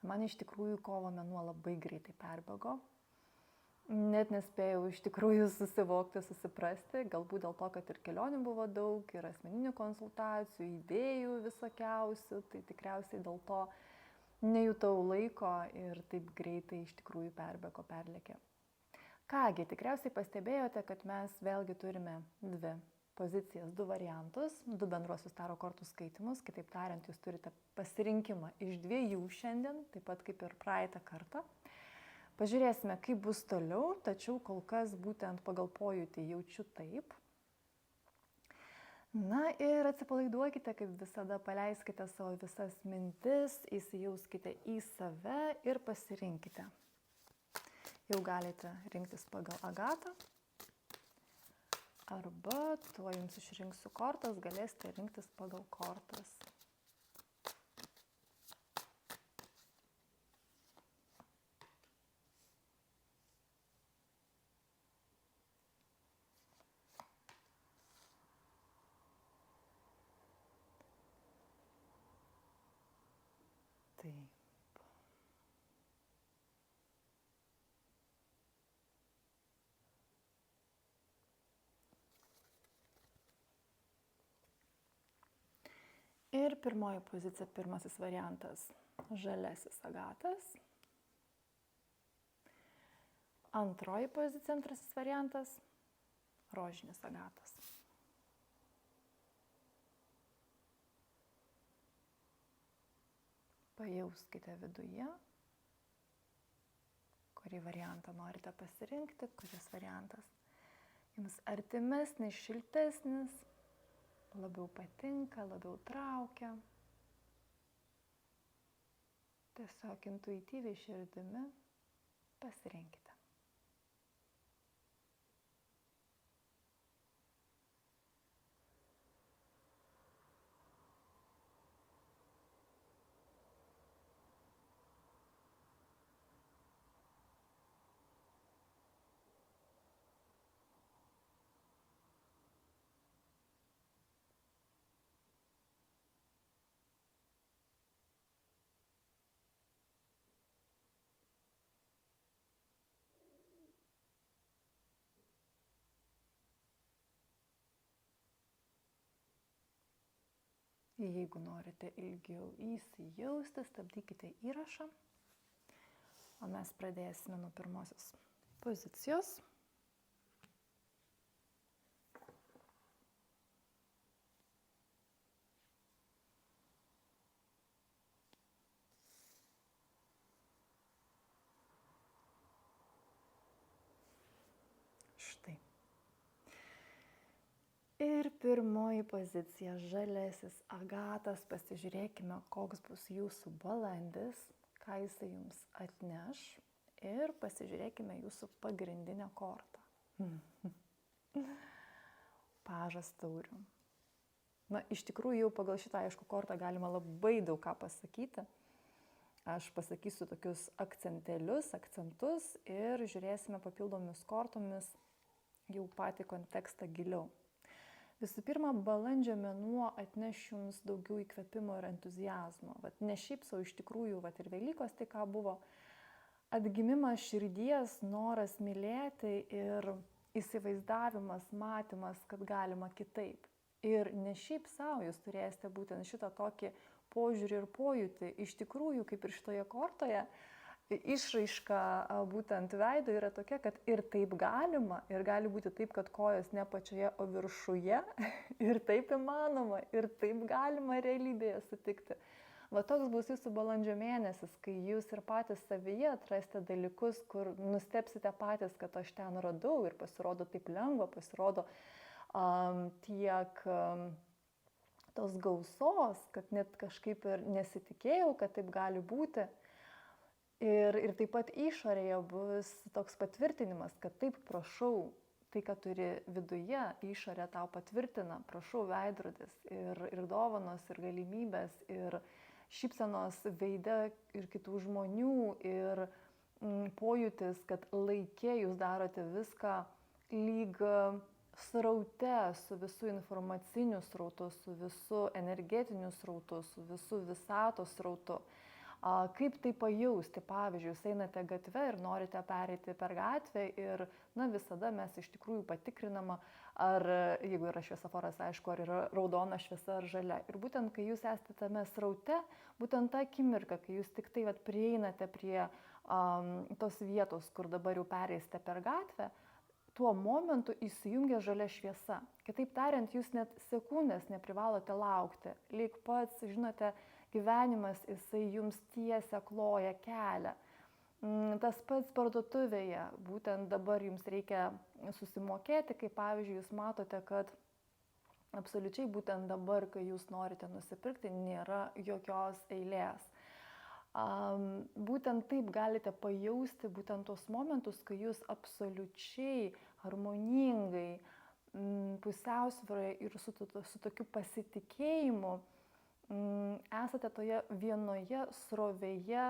Man iš tikrųjų kovo mėnuo labai greitai perbėgo. Net nespėjau iš tikrųjų susivokti, susiprasti, galbūt dėl to, kad ir kelionių buvo daug, ir asmeninių konsultacijų, idėjų visokiausių, tai tikriausiai dėl to nejutau laiko ir taip greitai iš tikrųjų perbėgo, perlėkė. Kągi, tikriausiai pastebėjote, kad mes vėlgi turime dvi pozicijas, du variantus, du bendruosius taro kortų skaitimus, kitaip tariant, jūs turite pasirinkimą iš dviejų šiandien, taip pat kaip ir praeitą kartą. Pažiūrėsime, kaip bus toliau, tačiau kol kas būtent pagal pojūtį jaučiu taip. Na ir atsipalaiduokite, kaip visada, paleiskite savo visas mintis, įsijauskite į save ir pasirinkite. Jau galite rinktis pagal agatą, arba tuo jums išrinksiu kortas, galėsite rinktis pagal kortas. Taip. Ir pirmoji pozicija, pirmasis variantas – žaliasis agatas. Antroji pozicija, antrasis variantas – rožinis agatas. Pajauskite viduje, kurį variantą norite pasirinkti, kuris variantas jums artimesnis, šiltesnis, labiau patinka, labiau traukia. Tiesiog intuityviai širdimi pasirinkite. Jeigu norite ilgiau įsijausti, stabdykite įrašą, o mes pradėsime nuo pirmosios pozicijos. Štai. Ir pirmoji pozicija, žaliasis agatas, pasižiūrėkime, koks bus jūsų balandis, ką jisai jums atneš ir pasižiūrėkime jūsų pagrindinę kortą. Pažas taurių. Na, iš tikrųjų, jau pagal šitą, aišku, kortą galima labai daug ką pasakyti. Aš pasakysiu tokius akcentelius, akcentus ir žiūrėsime papildomis kortomis jau patį kontekstą giliau. Visų pirma, balandžio mėnuo atneš jums daugiau įkvėpimo ir entuziazmo. Ne šiaip savo iš tikrųjų, ir Velykos tai ką buvo, atgimimas širdies, noras mylėti ir įsivaizdavimas, matymas, kad galima kitaip. Ir ne šiaip savo jūs turėsite būtent šitą tokį požiūrį ir pojūtį. Iš tikrųjų, kaip ir šitoje kortoje, išraiška būtent veido yra tokia, kad ir taip galima, ir gali būti taip, kad kojos ne pačioje, o viršuje, ir taip įmanoma, ir taip galima realybėje sutikti. Toks bus jūsų balandžio mėnesis, kai jūs ir patys savyje atrasite dalykus, kur nustebsite patys, kad aš ten radau ir pasirodo taip lengva, pasirodo tiek tos gausos, kad net kažkaip ir nesitikėjau, kad taip gali būti. Ir taip pat išorėje bus toks patvirtinimas, kad taip, prašau, tai, ką turi viduje, išorė tau patvirtina, prašau, veidrodis ir dovanos, ir galimybės, ir šypsenos veide ir kitų žmonių, ir pojūtis, kad laike jūs darote viską lyg sraute, su visų informaciniu srautu, su visų energetiniu srautu, su visų visatos srautu. Kaip tai pajausti? Pavyzdžiui, jūs einate gatve ir norite pereiti per gatvę ir visada mes iš tikrųjų patikrinama, ar jeigu yra šviesoforas, aišku, ar yra raudona šviesa ar žalia. Ir būtent kai jūs esate tame sraute, būtent tą akimirką, kai jūs tik tai prieinate prie tos vietos, kur dabar jau pereisite per gatvę, tuo momentu įsijungia žalia šviesa. Kitaip tariant, jūs net sekundės neprivalote laukti. Lyg pats, žinote, gyvenimas jisai jums tiesia kloja kelią. Tas pats parduotuvėje, būtent dabar jums reikia susimokėti, kai pavyzdžiui jūs matote, kad absoliučiai būtent dabar, kai jūs norite nusipirkti, nėra jokios eilės. Būtent taip galite pajausti būtent tos momentus, kai jūs absoliučiai harmoningai, pusiausvyroje ir su tokiu pasitikėjimu esate toje vienoje srovėje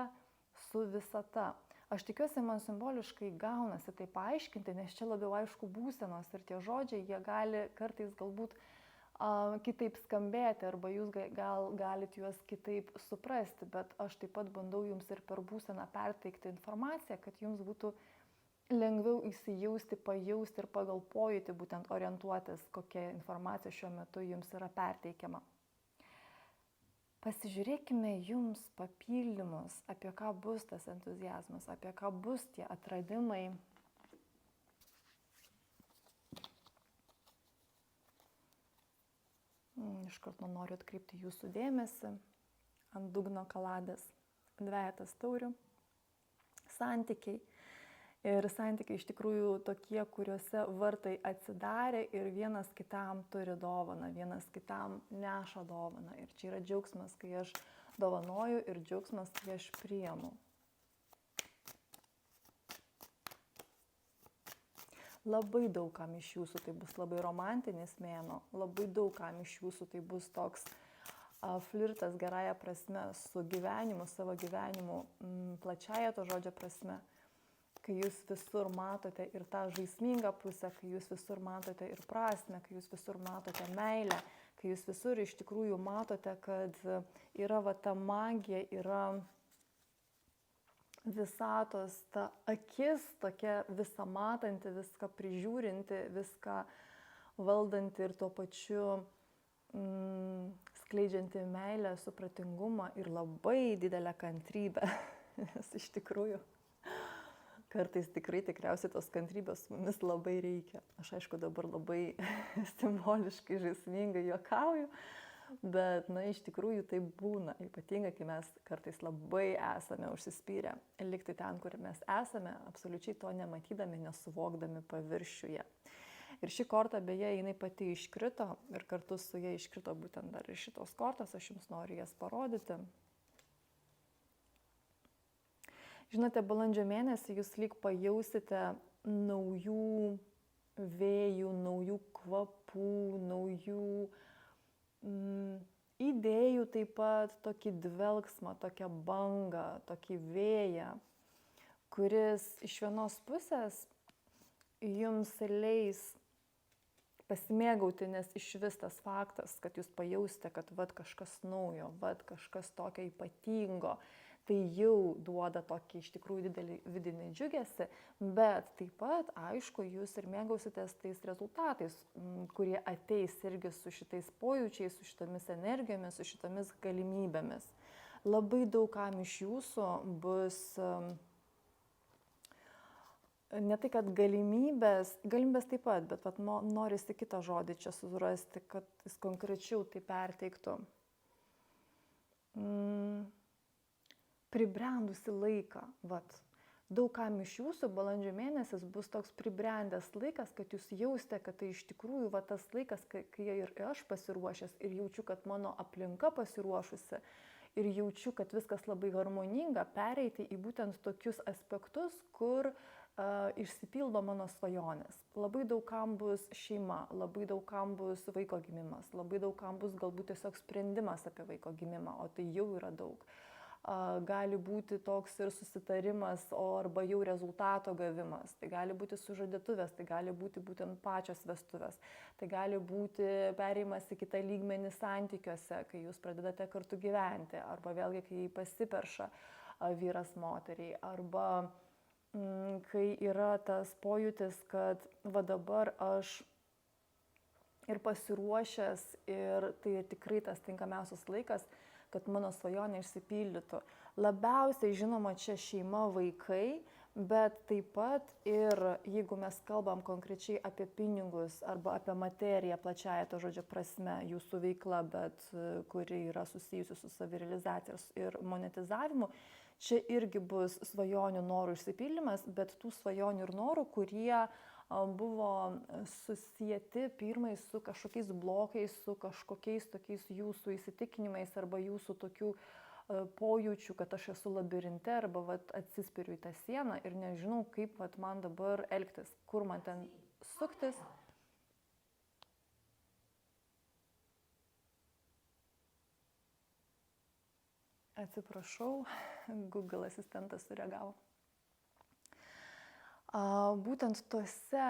su visata. Aš tikiuosi, man simboliškai gaunasi tai paaiškinti, nes čia labiau aišku būsenos ir tie žodžiai, jie gali kartais galbūt kitaip skambėti arba jūs gal galit juos kitaip suprasti, bet aš taip pat bandau jums ir per būseną perteikti informaciją, kad jums būtų lengviau įsijausti, pajausti ir pagal pojūtį būtent orientuotis, kokia informacija šiuo metu jums yra perteikiama. Pasižiūrėkime jums papildymus, apie ką bus tas entuziazmas, apie ką bus tie atradimai. Iš karto noriu atkreipti jūsų dėmesį ant dugno kaladės, dvejetas taurių, santykiai. Ir santykiai iš tikrųjų tokie, kuriuose vartai atsidarė ir vienas kitam turi dovaną, vienas kitam neša dovaną. Ir čia yra džiaugsmas, kai aš dovanoju ir džiaugsmas, kai aš priimu. Labai daug kam iš jūsų tai bus labai romantinis mėnuo, labai daug kam iš jūsų tai bus toks flirtas gerąja prasme su gyvenimu, savo gyvenimu, plačiaja to žodžio prasme. Kai jūs visur matote ir tą žaismingą pusę, kai jūs visur matote ir prasmę, kai jūs visur matote meilę, kai jūs visur iš tikrųjų matote, kad yra ta magija, yra visatos, ta akis tokia visą matanti, viską prižiūrinti, viską valdanti ir tuo pačiu skleidžianti meilę, supratingumą ir labai didelę kantrybę, nes iš tikrųjų kartais tikriausiai tos kantrybės mumis labai reikia. Aš aišku dabar labai simboliškai, žaismingai juokauju, bet iš tikrųjų tai būna, ypatingai kai mes kartais labai esame užsispyrę likti ten, kur mes esame, absoliučiai to nematydami, nesuvokdami paviršiuje. Ir ši korta beje, jinai pati iškrito ir kartu su ja iškrito būtent dar ir šitos kortos, aš jums noriu jas parodyti. Žinote, balandžio mėnesį jūs lyg pajausite naujų vėjų, naujų kvapų, naujų idėjų taip pat, tokį dvelksmą, tokią bangą, tokį vėją, kuris iš vienos pusės jums leis pasimėgauti, nes iš vis tas faktas, kad jūs pajausite, kad kažkas naujo, kažkas tokio ypatingo, tai jau duoda tokį iš tikrųjų didelį vidinį džiugesį, bet taip pat, aišku, jūs ir mėgausitės tais rezultatais, kurie ateis irgi su šitais pojūčiais, su šitomis energijomis, su šitomis galimybėmis. Labai daug kam iš jūsų bus ne tai, kad galimybės taip pat, bet norisi kitą žodį čia surasti, kad jis konkrečiau tai perteiktų. Pribrendusi laiką. Daug kam iš jūsų balandžio mėnesis bus toks pribrendęs laikas, kad jūs jausite, kad tai iš tikrųjų tas laikas, kai ir aš pasiruošęs ir jaučiu, kad mano aplinka pasiruošusi ir jaučiu, kad viskas labai harmoninga, pereiti į būtent tokius aspektus, kur išsipildo mano svajonės. Labai daug kam bus šeima, labai daug kam bus vaiko gimimas, labai daug kam bus galbūt tiesiog sprendimas apie vaiko gimimą, o tai jau yra daug. gali būti toks ir susitarimas, arba jau rezultato gavimas, tai gali būti sužadėtuvės, tai gali būti būtent pačios vestuvės, tai gali būti perėjimas į kitą lygmenį santykiuose, kai jūs pradedate kartu gyventi, arba vėlgi, kai pasiperša vyras moteriai, arba kai yra tas pojūtis, kad va dabar aš ir pasiruošęs, ir tai tikrai tas tinkamiausias laikas, kad mano svajonė išsipildytų. Labiausiai žinoma čia šeima, vaikai, bet taip pat ir jeigu mes kalbam konkrečiai apie pinigus arba apie materiją plačiąja to žodžio prasme, jūsų veikla, bet kuri yra susijusi su savirealizacija ir monetizavimu, čia irgi bus svajonių norų išsipildymas, bet tų svajonių ir norų, kurie buvo susijęti pirmai su kažkokiais blokais, su kažkokiais tokiais jūsų įsitikinimais arba jūsų tokių pojūčių, kad aš esu labirinte arba vat, atsispiriu į tą sieną ir nežinau, kaip vat, man dabar elgtis, kur man ten suktis. Atsiprašau, Google asistentas sureagavo. Būtent tuose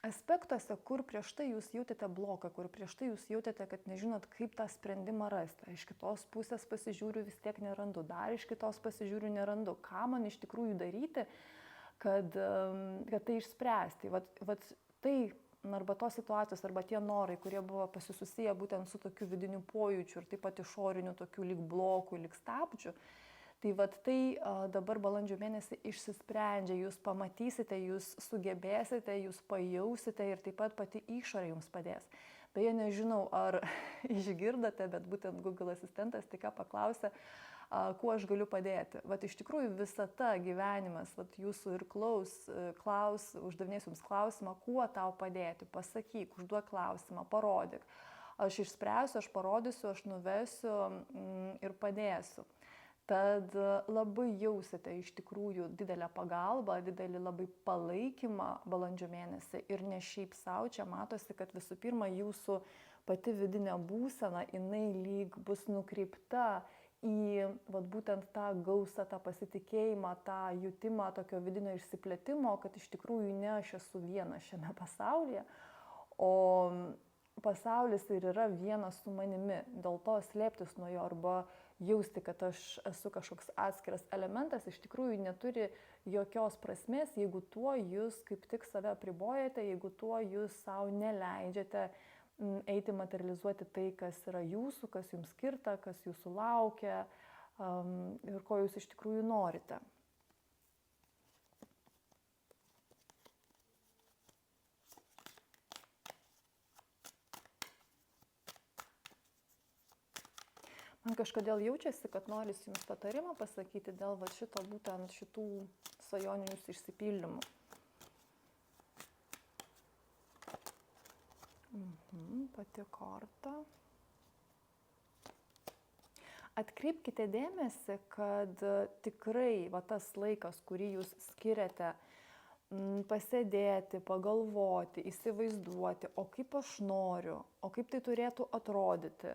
aspektuose, kur prieš tai jūs jautėte bloką, kur prieš tai jūs jautėte, kad nežinot, kaip tą sprendimą rasti. Iš kitos pusės pasižiūriu, vis tiek nerandu, dar iš kitos pasižiūriu, nerandu. Ką man iš tikrųjų daryti, kad tai išspręsti. Vat tai, arba tos situacijos, arba tie norai, kurie buvo pasisusiję būtent su tokiu vidiniu pojūčiu ir taip pat išoriniu tokiu lyg blokų, lyg stabdžiu. Tai vat tai dabar balandžio mėnesį išsisprendžia, jūs pamatysite, jūs sugebėsite, jūs pajausite ir taip pat pati išorė jums padės. Beje, nežinau, ar išgirdote, bet būtent Google asistentas tik ką paklausė, kuo aš galiu padėti. Vat iš tikrųjų visata, gyvenimas, vat jūsų ir uždavinės jums klausimą, kuo tau padėti, pasakyk, užduok klausimą, parodyk. Aš išspręsiu, aš parodysiu, aš nuvesiu ir padėsiu. Tad labai jausite iš tikrųjų didelę pagalbą, didelį labai palaikymą balandžio mėnesį ir ne šiaip savo, čia matosi, kad visų pirma jūsų pati vidinė būsena, jinai lyg bus nukreipta į vat, būtent tą gausą, tą pasitikėjimą, tą jutimą tokio vidinio išsiplėtimo, kad iš tikrųjų ne aš esu vienas šiame pasaulyje, o pasaulis ir yra vienas su manimi, dėl to slėptis nuo jo arba jausti, kad aš esu kažkoks atskiras elementas, iš tikrųjų neturi jokios prasmės, jeigu tuo jūs kaip tik save apribojate, jeigu tuo jūs savo neleidžiate eiti materializuoti tai, kas yra jūsų, kas jums skirta, kas jūsų laukia ir ko jūs iš tikrųjų norite. Man kažkodėl jaučiasi, kad norisi jums patarimą pasakyti dėl va šito būtent šitų svajonių jūsų išsipildymų. Pati korta. Atkreipkite dėmesį, kad tikrai va tas laikas, kurį jūs skiriate pasėdėti, pagalvoti, įsivaizduoti, o kaip aš noriu, o kaip tai turėtų atrodyti,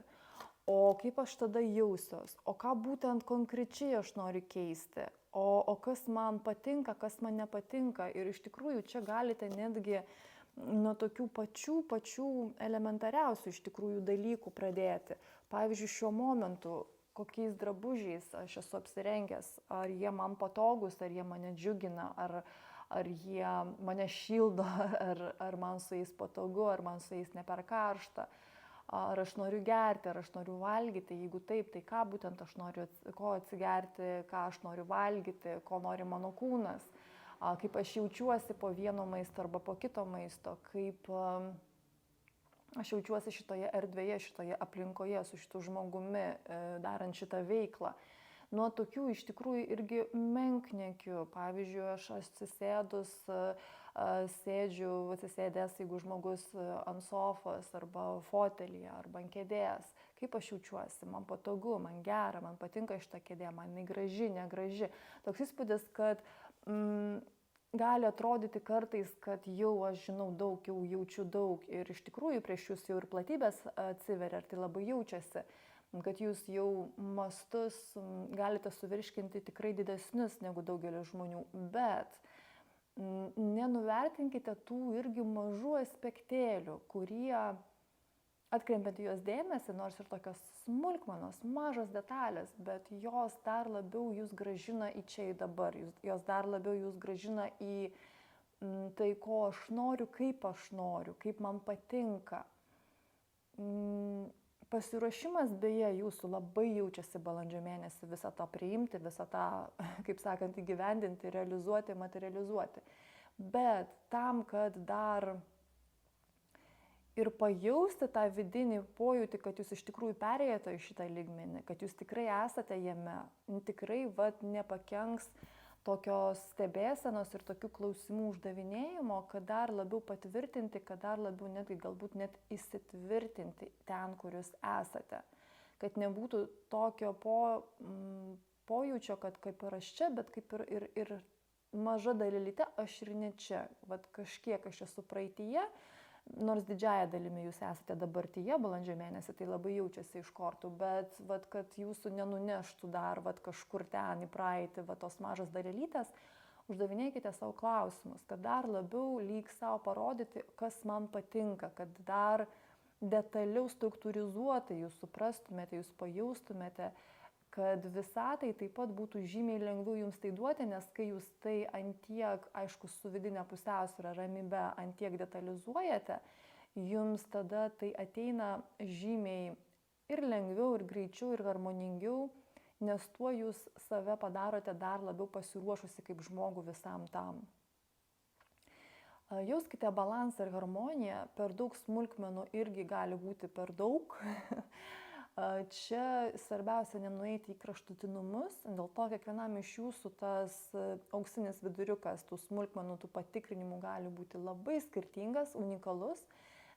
o kaip aš tada jausiuos, o ką būtent konkrečiai aš noriu keisti, o kas man patinka, kas man nepatinka. Ir iš tikrųjų čia galite netgi nuo tokių pačių elementariausių iš tikrųjų dalykų pradėti. Pavyzdžiui, šiuo momentu, kokiais drabužiais aš esu apsirengęs, ar jie man patogus, ar jie mane džiugina, ar jie mane šildo, ar man su jais patogu, ar man su jais ne per karšta. Ar aš noriu gerti, ar aš noriu valgyti, jeigu taip, tai ką būtent aš noriu, ko atsigerti, ką aš noriu valgyti, ko nori mano kūnas, kaip aš jaučiuosi po vieno maisto arba po kito maisto, kaip aš jaučiuosi šitoje erdvėje, šitoje aplinkoje, su šitu žmogumi, darant šitą veiklą. Nuo tokių iš tikrųjų irgi menkniekių, pavyzdžiui, aš atsisėdus, sėdžiu, atsisėdęs, jeigu žmogus ant sofos arba fotelyje arba ant kėdės, kaip aš jaučiuosi, man patogu, man gera, man patinka šita kėdė, man jinai graži, negraži. Toks įspūdis, kad gali atrodyti kartais, kad jau aš žinau daug, jau jaučiu daug ir iš tikrųjų prieš jūs jau ir platybės atsiveria ir tai labai jaučiasi. kad jūs jau mastus galite suvirškinti tikrai didesnius negu daugelis žmonių, bet nenuvertinkite tų irgi mažų aspektėlių, kurie atkreipiant į juos dėmesį, nors ir tokios smulkmenos, mažos detalės, bet jos dar labiau jūs gražina į čia į dabar, jos dar labiau jūs gražina į tai, ko aš noriu, kaip man patinka. Pasiruošimas beje jūsų labai jaučiasi balandžio mėnesį visą tą priimti, visą tą, kaip sakant, įgyvendinti, realizuoti, materializuoti. Bet tam, kad dar ir pajausti tą vidinį pojūtį, kad jūs iš tikrųjų perėjote į šitą lygmenį, kad jūs tikrai esate jame, tikrai nepakenks tokios stebėsenos ir tokių klausimų uždavinėjimo, kad dar labiau patvirtinti, kad dar labiau netgi galbūt net įsitvirtinti ten, kur jūs esate. Kad nebūtų tokio pojūčio, kad kaip ir aš čia, bet kaip ir maža dalelyte aš ir ne čia. Vat kažkiek aš esu praeityje, nors didžiąją dalimi jūs esate dabartyje, balandžio mėnesį, tai labai jaučiasi iš kortų, bet vat, kad jūsų nenuneštų dar vat, kažkur ten į praeitį vat, tos mažos dalelytės, uždavinėkite savo klausimus, kad dar labiau lyg savo parodyti, kas man patinka, kad dar detaliau struktūrizuotai jūs suprastumėte, jūs pajaustumėte, kad visatai taip pat būtų žymiai lengviau jums tai duoti, nes kai jūs tai antiek, aišku, su vidinė pusiausvyra, ramybe, antiek detalizuojate, jums tada tai ateina žymiai ir lengviau, ir greičiau, ir harmoningiau, nes tuo jūs save padarote dar labiau pasiruošusi kaip žmogų visam tam. Jauskite balansą ir harmoniją, per daug smulkmenų irgi gali būti per daug. Čia svarbiausia nenueiti į kraštutinumus, dėl to kiekvienam iš jūsų tas auksinis viduriukas, tų smulkmenų, tų patikrinimų gali būti labai skirtingas, unikalus,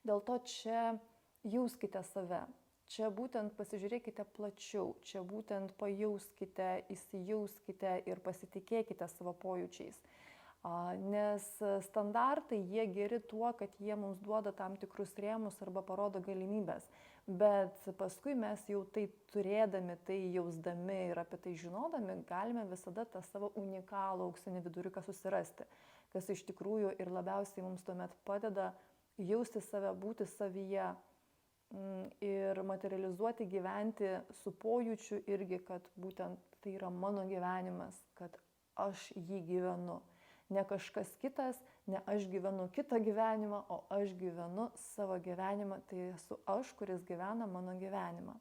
dėl to čia jauskite save, čia būtent pasižiūrėkite plačiau, čia būtent pajauskite, įsijauskite ir pasitikėkite savo pojūčiais. Nes standartai jie geri tuo, kad jie mums duoda tam tikrus rėmus arba parodo galimybės, bet paskui mes jau tai turėdami, tai jausdami ir apie tai žinodami, galime visada tą savo unikalų auksinį viduriuką susirasti, kas iš tikrųjų ir labiausiai mums tuomet padeda jausti save, būti savyje ir materializuoti, gyventi su pojūčiu irgi, kad būtent tai yra mano gyvenimas, kad aš jį gyvenu. Ne kažkas kitas, ne aš gyvenu kitą gyvenimą, o aš gyvenu savo gyvenimą, tai esu aš, kuris gyvena mano gyvenimą.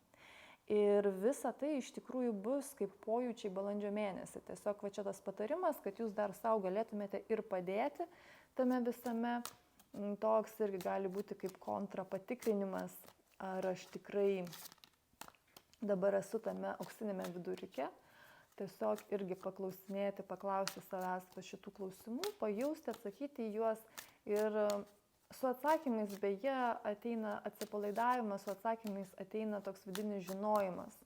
Ir visa tai iš tikrųjų bus kaip pojūčiai balandžio mėnesį. Tiesiog va čia tas patarimas, kad jūs dar savo galėtumėte ir padėti tame visame. Toks irgi gali būti kaip kontrapatikrinimas, ar aš tikrai dabar esu tame auksinėme viduriuke. Tiesiog irgi paklausti savęs po šitų klausimų, pajausti, atsakyti į juos ir su atsakymais beje ateina atsipalaidavimas, su atsakymais ateina toks vidinis žinojimas,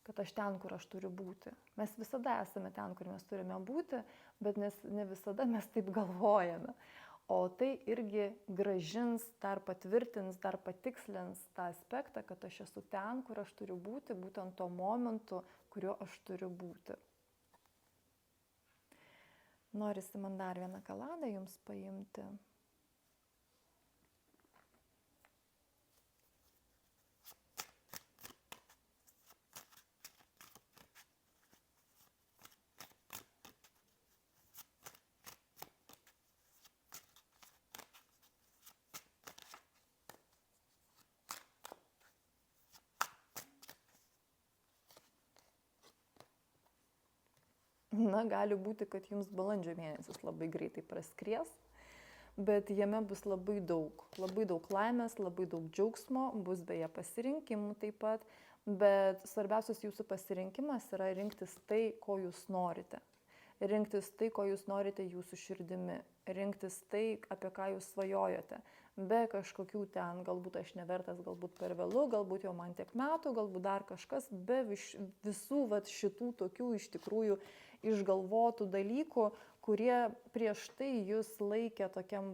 kad aš ten, kur aš turiu būti. Mes visada esame ten, kur mes turime būti, bet ne visada mes taip galvojame. O tai irgi gražins, dar patvirtins, dar patikslins tą aspektą, kad aš esu ten, kur aš turiu būti, būtent tuo momentu, kuriuo aš turiu būti. Norisi man dar vieną kaladą jums paimti. Na, gali būti, kad jums balandžio mėnesis labai greitai praskries, bet jame bus labai daug laimės, labai daug džiaugsmo, bus beje pasirinkimų taip pat, bet svarbiausias jūsų pasirinkimas yra rinktis tai, ko jūs norite. Rinktis tai, ko jūs norite jūsų širdimi, rinktis tai, apie ką jūs svajojote, be kažkokių ten, galbūt aš nevertas, galbūt per vėlu, galbūt jau man tiek metų, galbūt dar kažkas, be visų šitų tokių iš tikrųjų išgalvotų dalykų, kurie prieš tai jūs laikė tokiam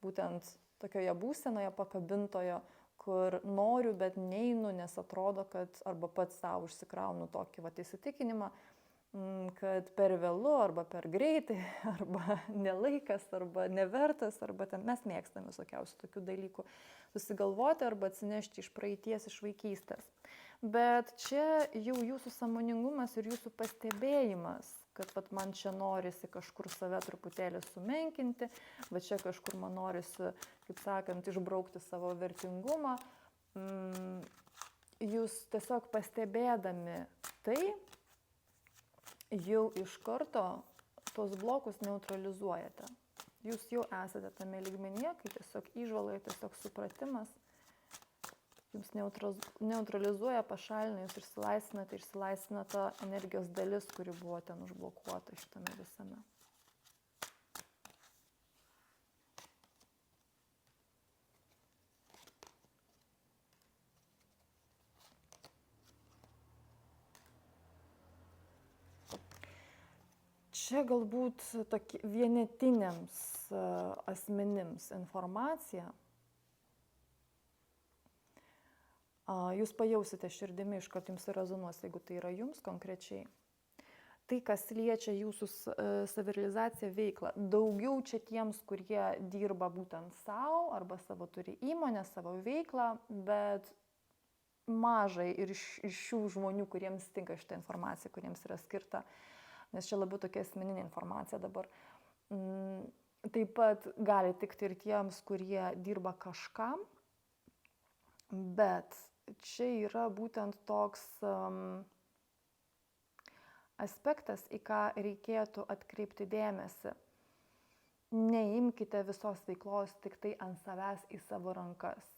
būtent tokioje būsenoje pakabintojo, kur noriu, bet neinu, nes atrodo, kad arba pats savo užsikraunu tokį įsitikinimą, kad per vėlu, arba per greitai, arba nelaikas, arba nevertas, arba ten mes mėgstame visokiausių tokių dalykų susigalvoti arba atsinešti iš praeities, iš vaikystės. Bet čia jau jūsų sąmoningumas ir jūsų pastebėjimas, kad man čia norisi kažkur save truputėlį sumenkinti, va čia kažkur man norisi, kaip sakant, išbraukti savo vertingumą. Jūs tiesiog pastebėdami tai, jau iš karto tos blokus neutralizuojate. Jūs jau esate tame lygmenyje, kai tiesiog įžvalga, tiesiog supratimas jums neutralizuoja, pašalina, jūs išsilaisvina ta energijos dalis, kuri buvo ten užblokuota šitame visame. Čia galbūt vienetiniams asmenims informacija. Jūs pajausite širdimi, iškart jums rezonuos, jeigu tai yra jums konkrečiai. Tai, kas liečia jūsų savirealizaciją, veiklą. Daugiau čia tiems, kurie dirba būtent savo, arba savo turi įmonę, savo veiklą, bet mažai ir iš šių žmonių, kuriems tinka šitą informaciją, kuriems yra skirta. Nes čia labiau tokia asmeninė informacija dabar. Taip pat gali tikti ir tiems, kurie dirba kažkam, bet čia yra būtent toks aspektas, į ką reikėtų atkreipti dėmesį. Neimkite visos veiklos tik tai ant savęs į savo rankas.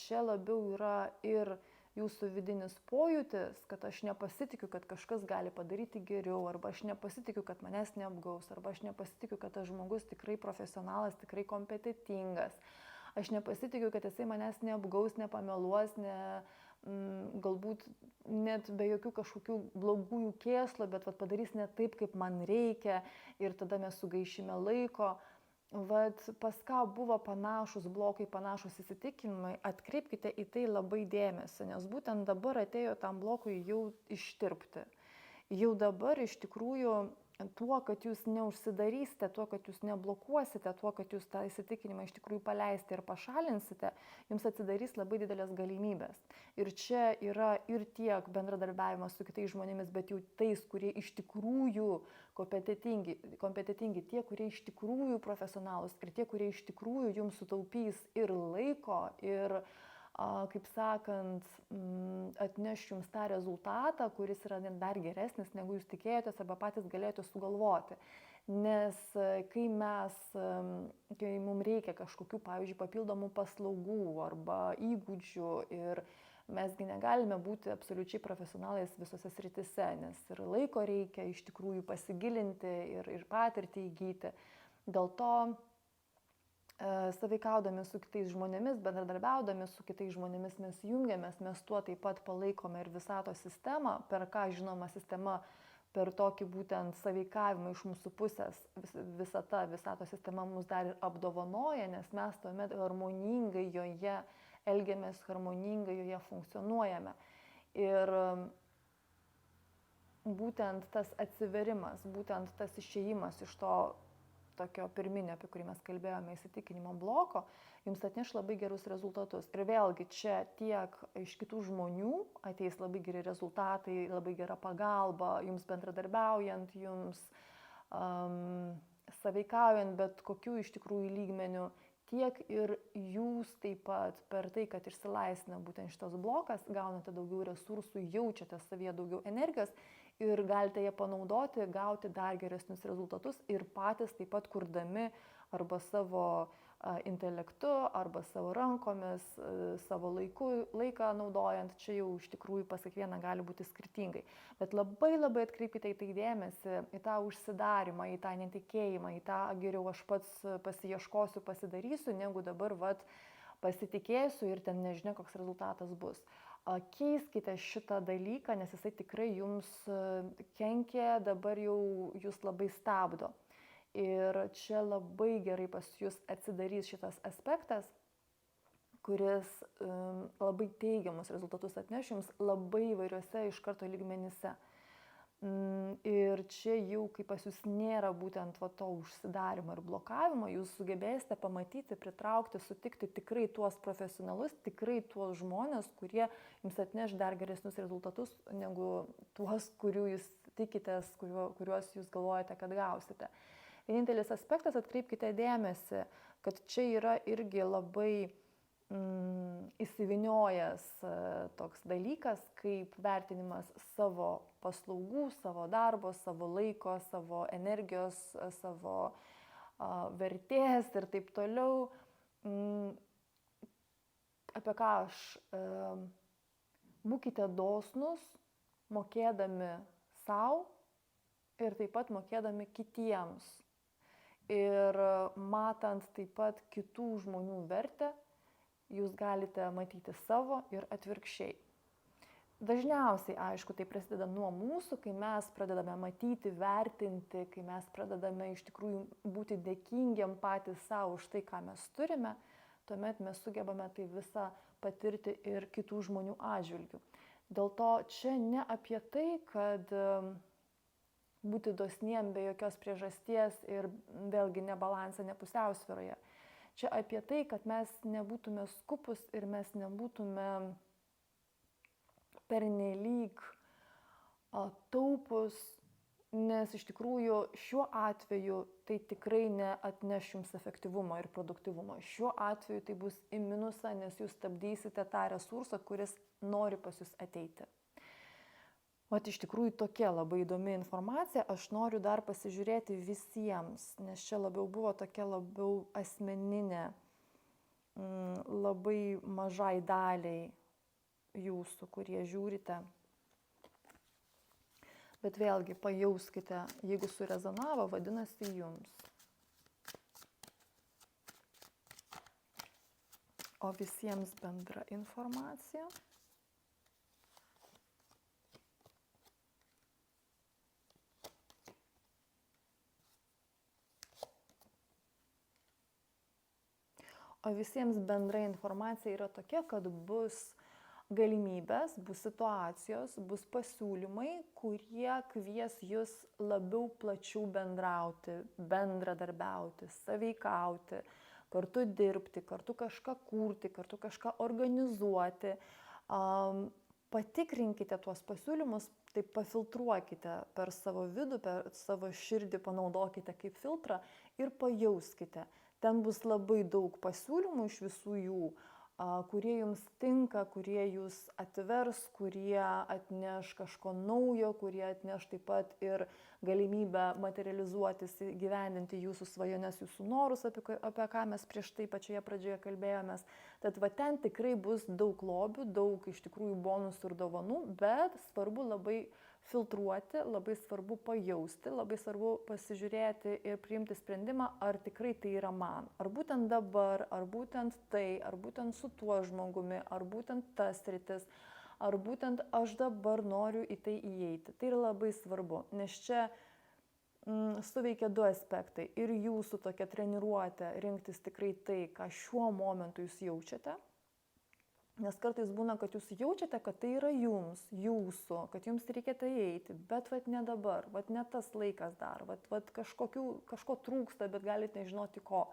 Čia labiau yra ir jūsų vidinis pojūtis, kad aš nepasitikiu, kad kažkas gali padaryti geriau, arba aš nepasitikiu, kad manęs neapgaus, arba aš nepasitikiu, kad tas žmogus tikrai profesionalas, tikrai kompetitingas. Aš nepasitikiu, kad jisai manęs neapgaus, nepameluos, galbūt net be jokių kažkokių blogųjų kėslų, bet padarys ne taip, kaip man reikia ir tada mes sugaišime laiko. Pas ką buvo panašus blokai, panašus įsitikinimai, atkreipkite į tai labai dėmesį, nes būtent dabar atėjo tam blokui jau ištirpti. Jau dabar iš tikrųjų tuo, kad jūs neužsidarysite, tuo, kad jūs neblokuosite, tuo, kad jūs tą įsitikinimą iš tikrųjų paleisite ir pašalinsite, jums atsidarys labai didelės galimybės. Ir čia yra ir tiek bendradarbiavimas su kitais žmonėmis, bet jau tais, kurie iš tikrųjų kompetitingi, tie, kurie iš tikrųjų profesionalūs ir tie, kurie iš tikrųjų jums sutaupys ir laiko, ir kaip sakant, atneš jums tą rezultatą, kuris yra dar geresnis, negu jūs tikėjotės arba patys galėjote sugalvoti. Nes kai mums reikia kažkokių, pavyzdžiui, papildomų paslaugų arba įgūdžių ir mesgi negalime būti absoliučiai profesionalais visose srityse, nes ir laiko reikia iš tikrųjų pasigilinti ir patirtį įgyti. Dėl to sąveikaudami su kitais žmonėmis, bendradarbiaudami su kitais žmonėmis mes jungiamės, mes tuo taip pat palaikome ir visatos sistemą, per ką žinoma sistema, per tokį būtent sąveikavimą iš mūsų pusės, visatos sistema mus dar ir apdovanoja, nes mes tuomet harmoningai joje elgiamės, harmoningai joje funkcionuojame. Ir būtent tas atsiverimas, būtent tas išėjimas iš to tokio pirminio, apie kurį mes kalbėjome, įsitikinimo bloko, jums atneš labai gerus rezultatus. Ir vėlgi čia tiek iš kitų žmonių ateis labai geri rezultatai, labai gera pagalba, jums bendradarbiaujant, jums sąveikaujant, bet kokių iš tikrųjų lygmenių, tiek ir jūs taip pat per tai, kad išsilaisvina būtent šitas blokas, gaunate daugiau resursų, jaučiate savyje daugiau energijos ir galite ją panaudoti, gauti dar geresnius rezultatus ir patys taip pat kurdami arba savo intelektu, arba savo rankomis, savo laiką naudojant, čia jau iš tikrųjų pas kiekvieną gali būti skirtingai. Bet labai atkreipkite į tai dėmesį, į tą užsidarimą, į tą netikėjimą, į tą geriau aš pats pasiieškosiu, pasidarysiu, negu dabar pasitikėsiu ir ten nežinia, koks rezultatas bus. Keiskite šitą dalyką, nes jisai tikrai jums kenkia, dabar jau jūs labai stabdo. Ir čia labai gerai pas jūs atsidarys šitas aspektas, kuris labai teigiamus rezultatus atneš jums labai įvairiuose iš karto lygmenyse. Ir čia jau, kai pas jūs nėra būtent to užsidarimo ir blokavimo, jūs sugebėsite pamatyti, pritraukti, sutikti tikrai tuos profesionalus, tikrai tuos žmonės, kurie jums atneš dar geresnius rezultatus negu tuos, kurių jūs tikitės, kuriuos jūs galvojate, kad gausite. Vienintelis aspektas, atkreipkite dėmesį, kad čia yra irgi labai įsiviniojęs toks dalykas, kaip vertinimas savo paslaugų, savo darbo, savo laiko, savo energijos, savo vertės ir taip toliau. Apie ką aš? Būkite dosnus, mokėdami savo ir taip pat mokėdami kitiems. Ir matant taip pat kitų žmonių vertę, jūs galite matyti savo ir atvirkščiai. Dažniausiai, aišku, tai prasideda nuo mūsų, kai mes pradedame matyti, vertinti, kai mes pradedame iš tikrųjų būti dėkingiem patys savo už tai, ką mes turime, tuomet mes sugebame tai visą patirti ir kitų žmonių atžvilgių. Dėl to čia ne apie tai, kad būti dosniem be jokios priežasties ir vėlgi nebalansą, nepusiausvyroje. Čia apie tai, kad mes nebūtume skupus ir mes nebūtume pernelyg taupus, nes iš tikrųjų šiuo atveju tai tikrai neatneš jums efektyvumo ir produktyvumo. Šiuo atveju tai bus į minusą, nes jūs stabdysite tą resursą, kuris nori pas jūs ateiti. Vat iš tikrųjų tokia labai įdomi informacija, aš noriu dar pasižiūrėti visiems, nes čia labiau buvo tokia labiau asmeninė, labai mažai daliai jūsų, kurie žiūrite. Bet vėlgi pajauskite, jeigu surezonavo, vadinasi jums. O visiems bendra informacija. O visiems bendra informacija yra tokia, kad bus galimybės, bus situacijos, bus pasiūlymai, kurie kvies jūs labiau plačiau bendrauti, bendradarbiauti, sąveikauti, kartu dirbti, kartu kažką kurti, kartu kažką organizuoti. Patikrinkite tuos pasiūlymus, taip pafiltruokite per savo vidų, per savo širdį, panaudokite kaip filtrą ir pajauskite. Ten bus labai daug pasiūlymų iš visų jų, kurie jums tinka, kurie jūs atvers, kurie atneš kažko naujo, kurie atneš taip pat ir galimybę materializuotis, gyvendinti jūsų svajones, jūsų norus, apie ką mes prieš tai pačioje pradžioje kalbėjomės. Tad va ten tikrai bus daug lobių, daug iš tikrųjų bonusų ir dovanų, bet svarbu labai filtruoti, labai svarbu pajausti, labai svarbu pasižiūrėti ir priimti sprendimą, ar tikrai tai yra man. Ar būtent dabar, ar būtent tai, ar būtent su tuo žmogumi, ar būtent tas sritis, ar būtent aš dabar noriu į tai įeiti. Tai yra labai svarbu, nes čia suveikia du aspektai. Ir jūsų tokia treniruotė rinktis tikrai tai, ką šiuo momentu jūs jaučiate. Nes kartais būna, kad jūs jaučiate, kad tai yra jums, jūsų, kad jums reikia tai eiti, bet vat ne dabar, vat ne tas laikas dar, vat kažko trūksta, bet galite nežinoti ko.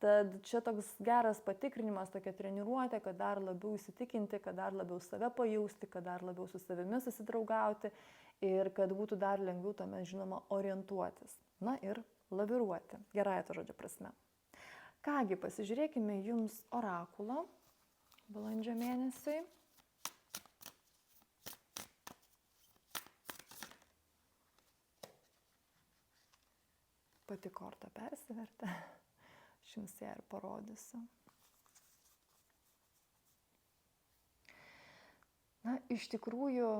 Tad čia toks geras patikrinimas, tokia treniruotė, kad dar labiau įsitikinti, kad dar labiau save pajausti, kad dar labiau su savimi susidraugauti ir kad būtų dar lengviau tame, žinoma, orientuotis. Na ir laviruoti, gerąja to žodžio prasme. Kągi, pasižiūrėkime jums orakulą. Balandžio mėnesiui. Pati korta persivertė. Aš jums ją ir parodysiu. Na, iš tikrųjų,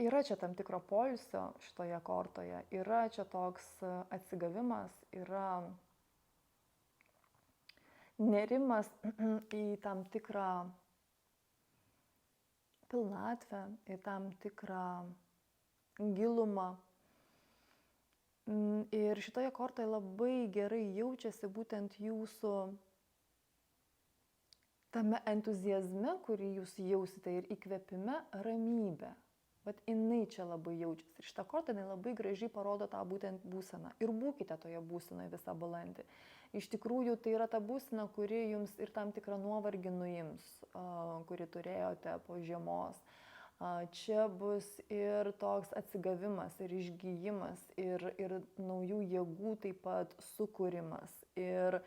yra čia tam tikro poilsio šitoje kortoje. Yra čia toks atsigavimas, yra nerimas į tam tikrą pilnatvę, į tam tikrą gilumą. Ir šitoje kortoje labai gerai jaučiasi būtent jūsų tame entuziazme, kurį jūs jausite ir įkvėpime, ramybė. Vat jinai čia labai jaučiasi. Ir šitą kortą jinai labai gražiai parodo tą būtent būseną. Ir būkite toje būsenoje visą balandį. Iš tikrųjų, tai yra ta būsena, kuri jums ir tam tikrą nuovargį nuims, kurį turėjote po žiemos. Čia bus ir toks atsigavimas, ir išgyjimas, ir naujų jėgų taip pat sukūrimas, ir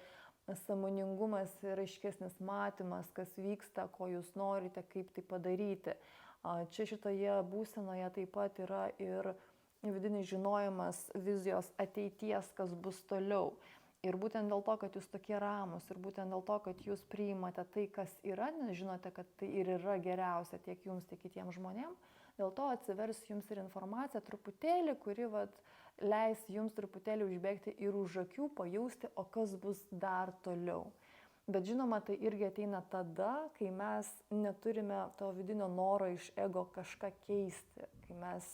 sąmoningumas, ir aiškesnis matymas, kas vyksta, ko jūs norite, kaip tai padaryti. Čia šitoje būsenoje taip pat yra ir vidinis žinojimas vizijos ateities, kas bus toliau. Ir būtent dėl to, kad jūs tokie ramus, ir būtent dėl to, kad jūs priimate tai, kas yra, nes žinote, kad tai ir yra geriausia tiek jums, tiek kitiems žmonėms, dėl to atsivers jums ir informacija truputėlį, kuri leis jums truputėlį užbėgti ir už akių, pajausti, o kas bus dar toliau. Bet žinoma, tai irgi ateina tada, kai mes neturime to vidinio noro iš ego kažką keisti, kai mes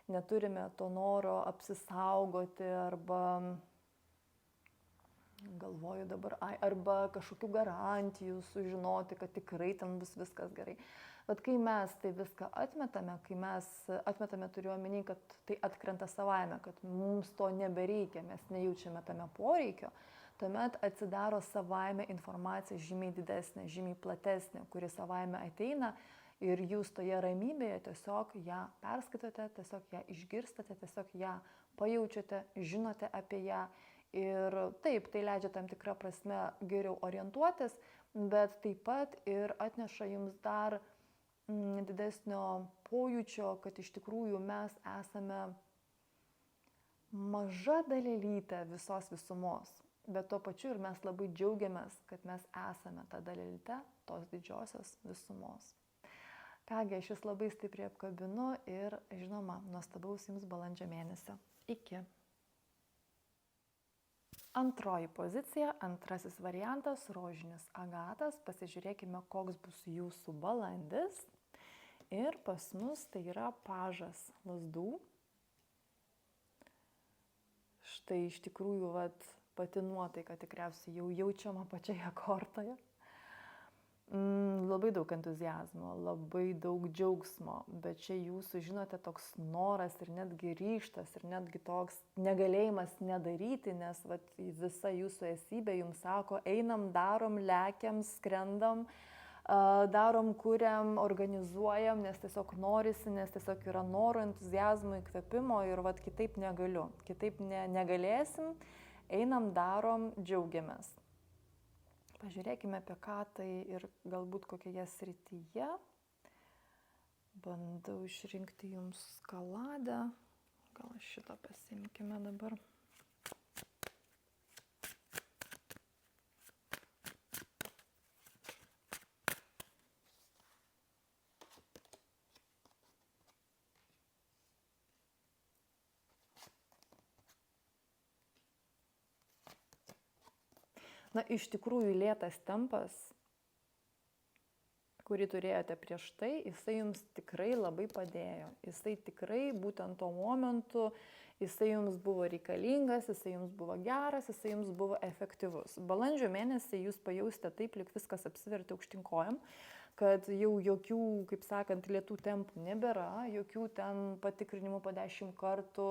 neturime to noro apsisaugoti arba, galvoju dabar, arba kažkokių garantijų sužinoti, kad tikrai ten bus viskas gerai. Bet kai mes tai viską atmetame, kai mes atmetame, turiu omeny, kad tai atkrenta savaime, kad mums to nebereikia, mes nejaučiame tame poreikio, tuomet atsidaro savaime informacija žymiai didesnė, žymiai platesnė, kuri savaime ateina ir jūs toje ramybėje tiesiog ją perskaitote, tiesiog ją išgirstate, tiesiog ją pajaučiate, žinote apie ją. Ir taip, tai leidžia tam tikrą prasme geriau orientuotis, bet taip pat ir atneša jums dar didesnio pojūčio, kad iš tikrųjų mes esame maža dalelytė visos visumos. Bet tuo pačiu ir mes labai džiaugiamės, kad mes esame ta dalelytė tos didžiosios visumos. Kągi, aš jūs labai stipriai apkabinu ir, žinoma, nuostabaus jums balandžio mėnesio. Iki. Antroji pozicija, antrasis variantas, rožinis agatas. Pasižiūrėkime, koks bus jūsų balandis. Ir pas mus tai yra pažas lazdų. Štai iš tikrųjų, pati nuotaika tikriausiai jau jaučiama pačioje kortoje. Labai daug entuziazmo, labai daug džiaugsmo, bet čia jūsų, žinote, toks noras ir netgi ryžtas, ir netgi toks negalėjimas nedaryti, nes visa jūsų esybė jums sako, einam, darom, lekiam, skrendam, darom, kuriam, organizuojam, nes tiesiog norisi, nes tiesiog yra noro, entuziazmo, įkvėpimo ir kitaip negaliu, kitaip negalėsim. Einam, darom, džiaugiamės. Pažiūrėkime, apie ką tai ir galbūt kokioje srityje. Bandau išrinkti jums skaladę. Gal šitą pasimkime dabar. Na, iš tikrųjų lėtas tempas, kurį turėjote prieš tai, jisai jums tikrai labai padėjo. Jisai tikrai būtent tuo momentu, jisai jums buvo reikalingas, jisai jums buvo geras, jisai jums buvo efektyvus. Balandžio mėnesį jūs pajausite taip, lyg viskas apsivertė aukštyn kojom, kad jau jokių, kaip sakant, lėtų tempų nebėra, jokių ten patikrinimų po 10 kartų,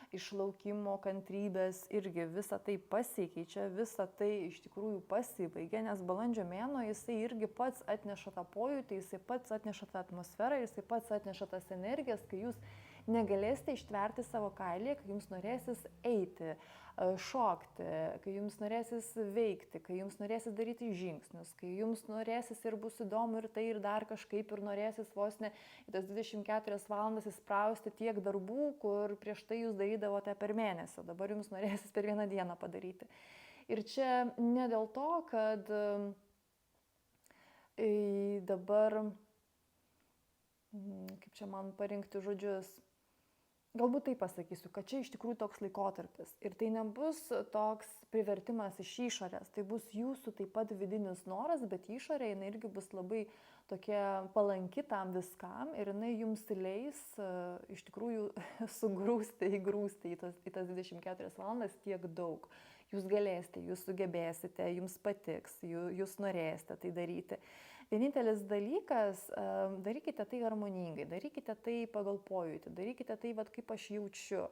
išlaukimo, kantrybės, irgi visa tai pasikeičia, visa tai iš tikrųjų pasibaigia, nes balandžio mėnuo jisai irgi pats atneša tą pojūtį, jisai pats atneša tą atmosferą, jisai pats atneša tas energijas, kai jūs negalėsite ištverti savo kailį, kai jums norėsis eiti, šokti, kai jums norėsis veikti, kai jums norėsis daryti žingsnius, kai jums norėsis ir bus įdomu ir tai ir dar kažkaip ir norėsis vos ne į tas 24 valandas įsprausti tiek darbų, kur prieš tai jūs darydavote per mėnesį, dabar jums norėsis per vieną dieną padaryti. Ir čia ne dėl to, kad dabar, kaip čia man parinkti žodžius, galbūt tai pasakysiu, kad čia iš tikrųjų toks laikotarpis. Ir tai nebus toks privertimas iš išorės, tai bus jūsų taip pat vidinis noras, bet išorė jinai irgi bus labai tokia palanki tam viskam ir jinai jums leis iš tikrųjų įgrūsti į tas 24 valandas tiek daug. Jūs galėsite, jūs sugebėsite, jums patiks, jūs norėsite tai daryti. Vienintelis dalykas, darykite tai harmoningai, darykite tai pagal pojūtį, darykite tai, kaip aš jaučiu.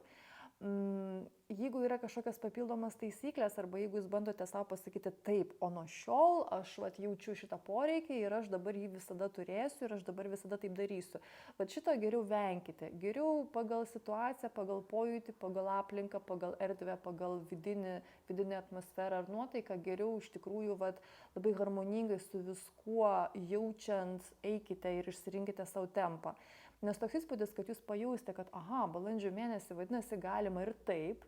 Jeigu yra kažkokios papildomas taisyklės arba jeigu jūs bandote savo pasakyti taip, o nuo šiol aš jaučiu šitą poreikį ir aš dabar jį visada turėsiu ir aš dabar visada taip darysiu. Šito geriau venkite. Geriau pagal situaciją, pagal pojūtį, pagal aplinką, pagal erdvę, pagal vidinę atmosferą ar nuotaiką, geriau iš tikrųjų labai harmoningai su viskuo jaučiant eikite ir išsirinkite savo tempą. Nes toks įspūdis, kad jūs pajausite, kad balandžio mėnesį vadinasi galima ir taip.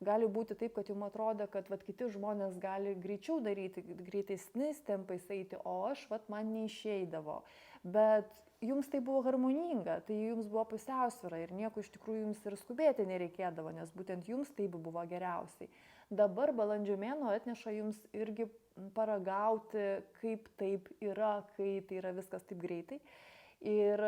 Gali būti taip, kad jums atrodo, kad kiti žmonės gali greičiau daryti, greitesniais tempais eiti, o man neišeidavo. Bet jums tai buvo harmoninga, tai jums buvo pusiausvyra ir nieko iš tikrųjų jums ir skubėti nereikėdavo, nes būtent jums taip buvo geriausiai. Dabar balandžio mėnuo atneša jums irgi paragauti, kaip taip yra, kai tai yra viskas taip greitai. Ir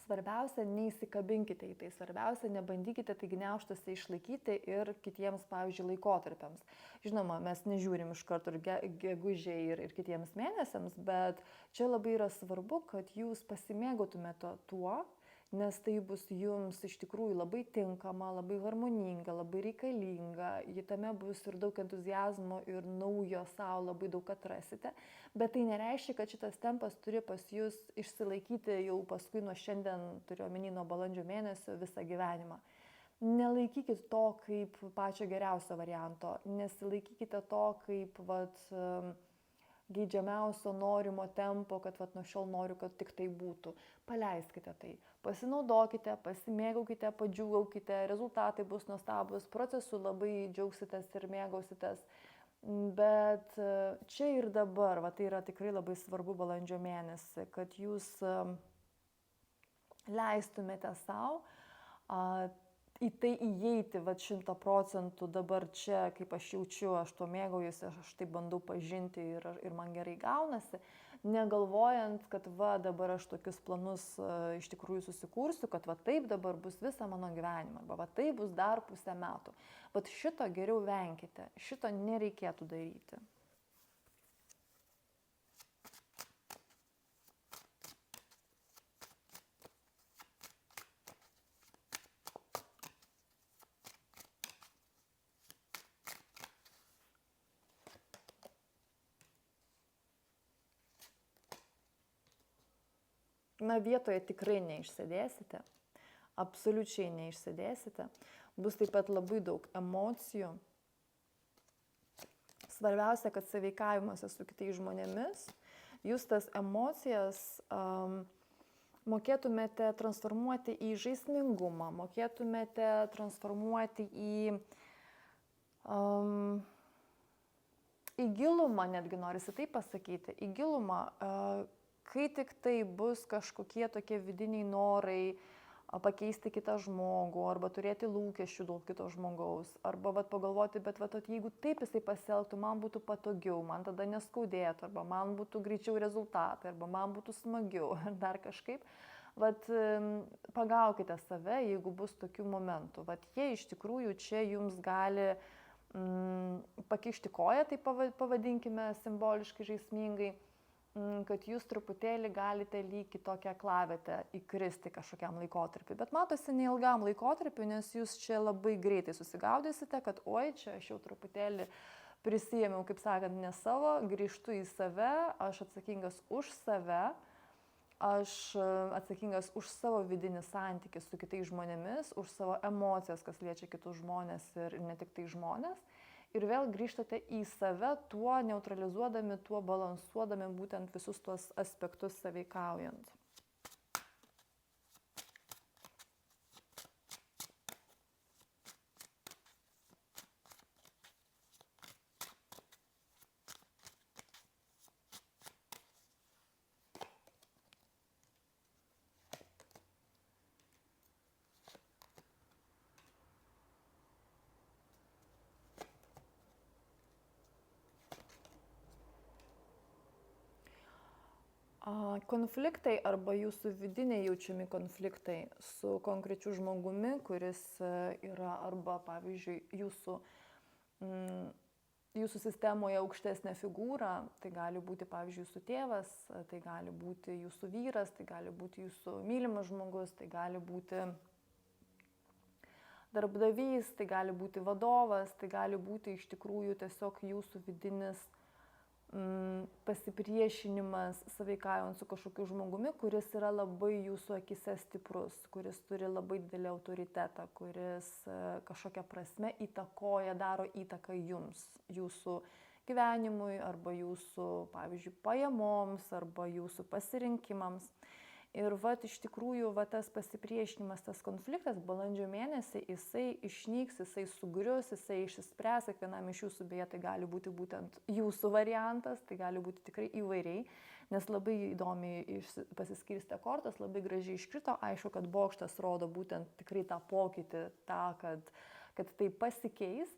svarbiausia, neįsikabinkite į tai, svarbiausia, nebandykite tai gniaužtuose išlaikyti ir kitiems, pavyzdžiui, laikotarpiams. Žinoma, mes nežiūrim iš karto ir gegužiai ir kitiems mėnesiams, bet čia labai yra svarbu, kad jūs pasimėgautumėte tuo, nes tai bus jums iš tikrųjų labai tinkama, labai harmoninga, labai reikalinga, tame bus ir daug entuziazmo ir naujo savo labai daug atrasite, bet tai nereiškia, kad šitas tempas turi pas jūs išsilaikyti jau paskui nuo šiandien, turiu omeny nuo balandžio mėnesio visą gyvenimą. Nelaikykite to kaip pačio geriausio varianto, nesilaikykite to kaip geidžiamiausio norimo tempo, kad nuo šiol noriu, kad tik tai būtų. Paleiskite tai, pasinaudokite, pasimėgaukite, padžiūgaukite, rezultatai bus nuostabus, procesu labai džiaugsitės ir mėgausitės. Bet čia ir dabar, tai yra tikrai labai svarbu balandžio mėnesį, kad jūs leistumėte savo į tai įeiti 100% dabar čia, kaip aš jaučiu, aš to mėgaujuosi, aš tai bandau pažinti ir man gerai gaunasi, negalvojant, kad dabar aš tokius planus iš tikrųjų susikursiu, kad taip dabar bus visą mano gyvenimą, arba taip bus dar pusę metų. Šito geriau venkite, šito nereikėtų daryti. Vietoje tikrai neišsėdėsite, absoliučiai neišsėdėsite, bus taip pat labai daug emocijų. Svarbiausia, kad sąveikavimuose su kitais žmonėmis, jūs tas emocijas mokėtumėte transformuoti į žaismingumą, mokėtumėte transformuoti į gilumą, netgi norisi taip pasakyti, į gilumą, kai tik tai bus kažkokie tokie vidiniai norai pakeisti kitą žmogų, arba turėti lūkesčių dėl kito žmogaus, arba pagalvoti, bet jeigu taip jisai pasielgtų, man būtų patogiau, man tada neskaudėtų, arba man būtų greičiau rezultatai, arba man būtų smagiau, ar dar kažkaip. Pagaukite save, jeigu bus tokių momentų. Jie iš tikrųjų čia jums gali pakišti koją, tai pavadinkime simboliškai žaismingai, kad jūs truputėlį galite lyg į tokią aklavietę įkristi kažkokiam laikotarpiu. Bet matosi neilgam laikotarpiu, nes jūs čia labai greitai susigaudysite, kad oi, čia aš jau truputėlį prisijėmiau, kaip sakant, ne savo, grįžtu į save, aš atsakingas už save, aš atsakingas už savo vidinį santykį su kitais žmonėmis, už savo emocijas, kas liečia kitus žmonės ir ne tik tai žmonės. Ir vėl grįžtate į save, tuo neutralizuodami, tuo balansuodami būtent visus tuos aspektus sąveikaujant. Konfliktai arba jūsų vidiniai jaučiami konfliktai su konkrečiu žmogumi, kuris yra arba, pavyzdžiui, jūsų sistemoje aukštesnė figūra, tai gali būti, pavyzdžiui, jūsų tėvas, tai gali būti jūsų vyras, tai gali būti jūsų mylimas žmogus, tai gali būti darbdavys, tai gali būti vadovas, tai gali būti iš tikrųjų tiesiog jūsų vidinis pasipriešinimas sąveikaujant su kažkokiu žmogumi, kuris yra labai jūsų akise stiprus, kuris turi labai didelį autoritetą, kuris kažkokia prasme įtakoja, daro įtaką jums, jūsų gyvenimui arba jūsų, pavyzdžiui, pajamoms arba jūsų pasirinkimams. Ir iš tikrųjų tas pasipriešinimas, tas konfliktas balandžio mėnesį, jisai išnyks, jisai sugrius, jisai išsispręs, kiekvienam iš jūsų, beje, tai gali būti būtent jūsų variantas, tai gali būti tikrai įvairiai, nes labai įdomiai pasiskirstė kortos, labai gražiai iškrito, aišku, kad bokštas rodo būtent tikrai tą pokytį, tą, kad tai pasikeis.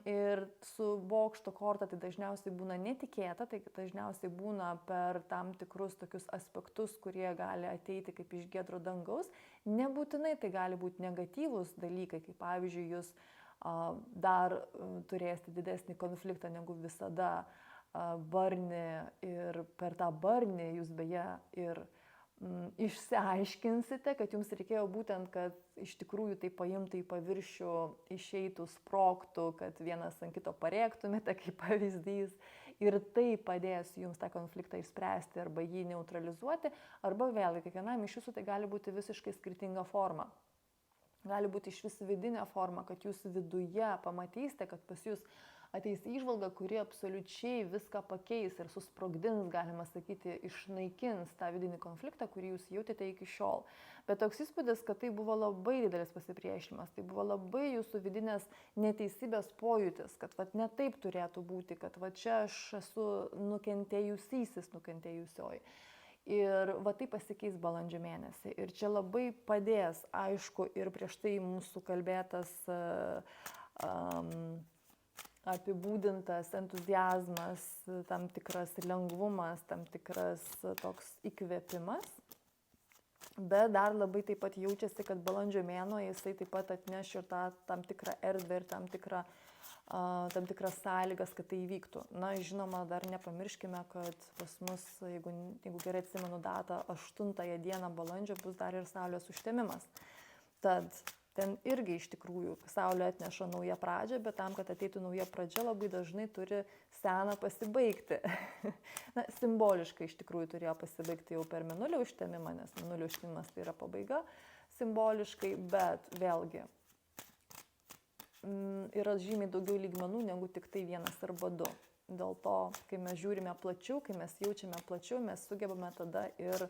Ir su bokšto korta tai dažniausiai būna netikėta, tai dažniausiai būna per tam tikrus tokius aspektus, kurie gali ateiti kaip iš giedro dangaus. Nebūtinai tai gali būti negatyvūs dalykai, kaip pavyzdžiui, jūs dar turėsite didesnį konfliktą negu visada barnį ir per tą barnį jūs beje ir išsiaiškinsite, kad jums reikėjo būtent, kad iš tikrųjų tai paimtų į paviršių, išeitų, sprogtų, kad vienas ant kito parėktumėte kaip pavyzdys ir tai padės jums tą konfliktą išspręsti arba jį neutralizuoti, arba vėlgi kiekvienam iš jūsų tai gali būti visiškai skirtinga forma. Gali būti iš vis vidinė forma, kad jūs viduje pamatysite, kad pas jūs ateis įžvalga, kuri absoliučiai viską pakeis ir susprogdins, galima sakyti, išnaikins tą vidinį konfliktą, kurį jūs jautėte iki šiol. Bet toks įspūdis, kad tai buvo labai didelis pasipriešinimas, tai buvo labai jūsų vidinės neteisybės pojūtis, kad ne taip turėtų būti, kad čia aš esu nukentėjusysis, nukentėjusioji. Ir tai pasikeis balandžio mėnesį. Ir čia labai padės, aišku, ir prieš tai mūsų kalbėtas apibūdintas entuziazmas, tam tikras lengvumas, tam tikras toks įkvėpimas. Bet dar labai taip pat jaučiasi, kad balandžio mėnuo jisai taip pat atneš ir tą tam tikrą erdvę ir tam tikras sąlygas, kad tai įvyktų. Na, žinoma, dar nepamirškime, kad pas mus, jeigu gerai atsimenu datą, 8 dieną balandžio bus dar ir saulės užtemimas. Tad ten irgi iš tikrųjų saulė atneša naują pradžią, bet tam, kad ateitų nauja pradžia, labai dažnai turi seną pasibaigti. Na, simboliškai iš tikrųjų turėjo pasibaigti jau per mėnulio užtemimą, nes mėnulio užtemimas tai yra pabaiga simboliškai, bet vėlgi yra žymiai daugiau lygmenų negu tik tai vienas arba du. Dėl to, kai mes žiūrime plačiau, kai mes jaučiame plačiau, mes sugebame tada ir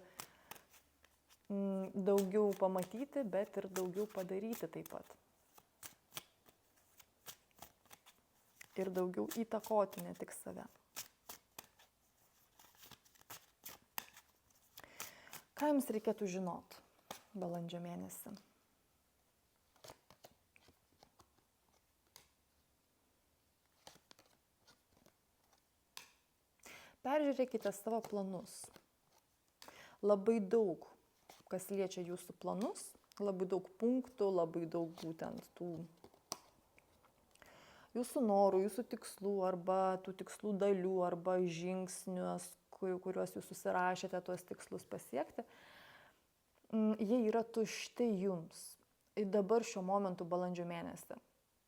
daugiau pamatyti, bet ir daugiau padaryti taip pat. Ir daugiau įtakoti, ne tik save. Ką jums reikėtų žinot balandžio mėnesį? Peržiūrėkite savo planus. Labai daug, kas liečia jūsų planus, labai daug punktų, labai daug būtent tų jūsų norų, jūsų tikslų arba tų tikslų dalių arba žingsnius, kuriuos jūs susirašėte tuos tikslus pasiekti, jie yra tušti jums. Ir dabar šiuo momentu balandžio mėnesį.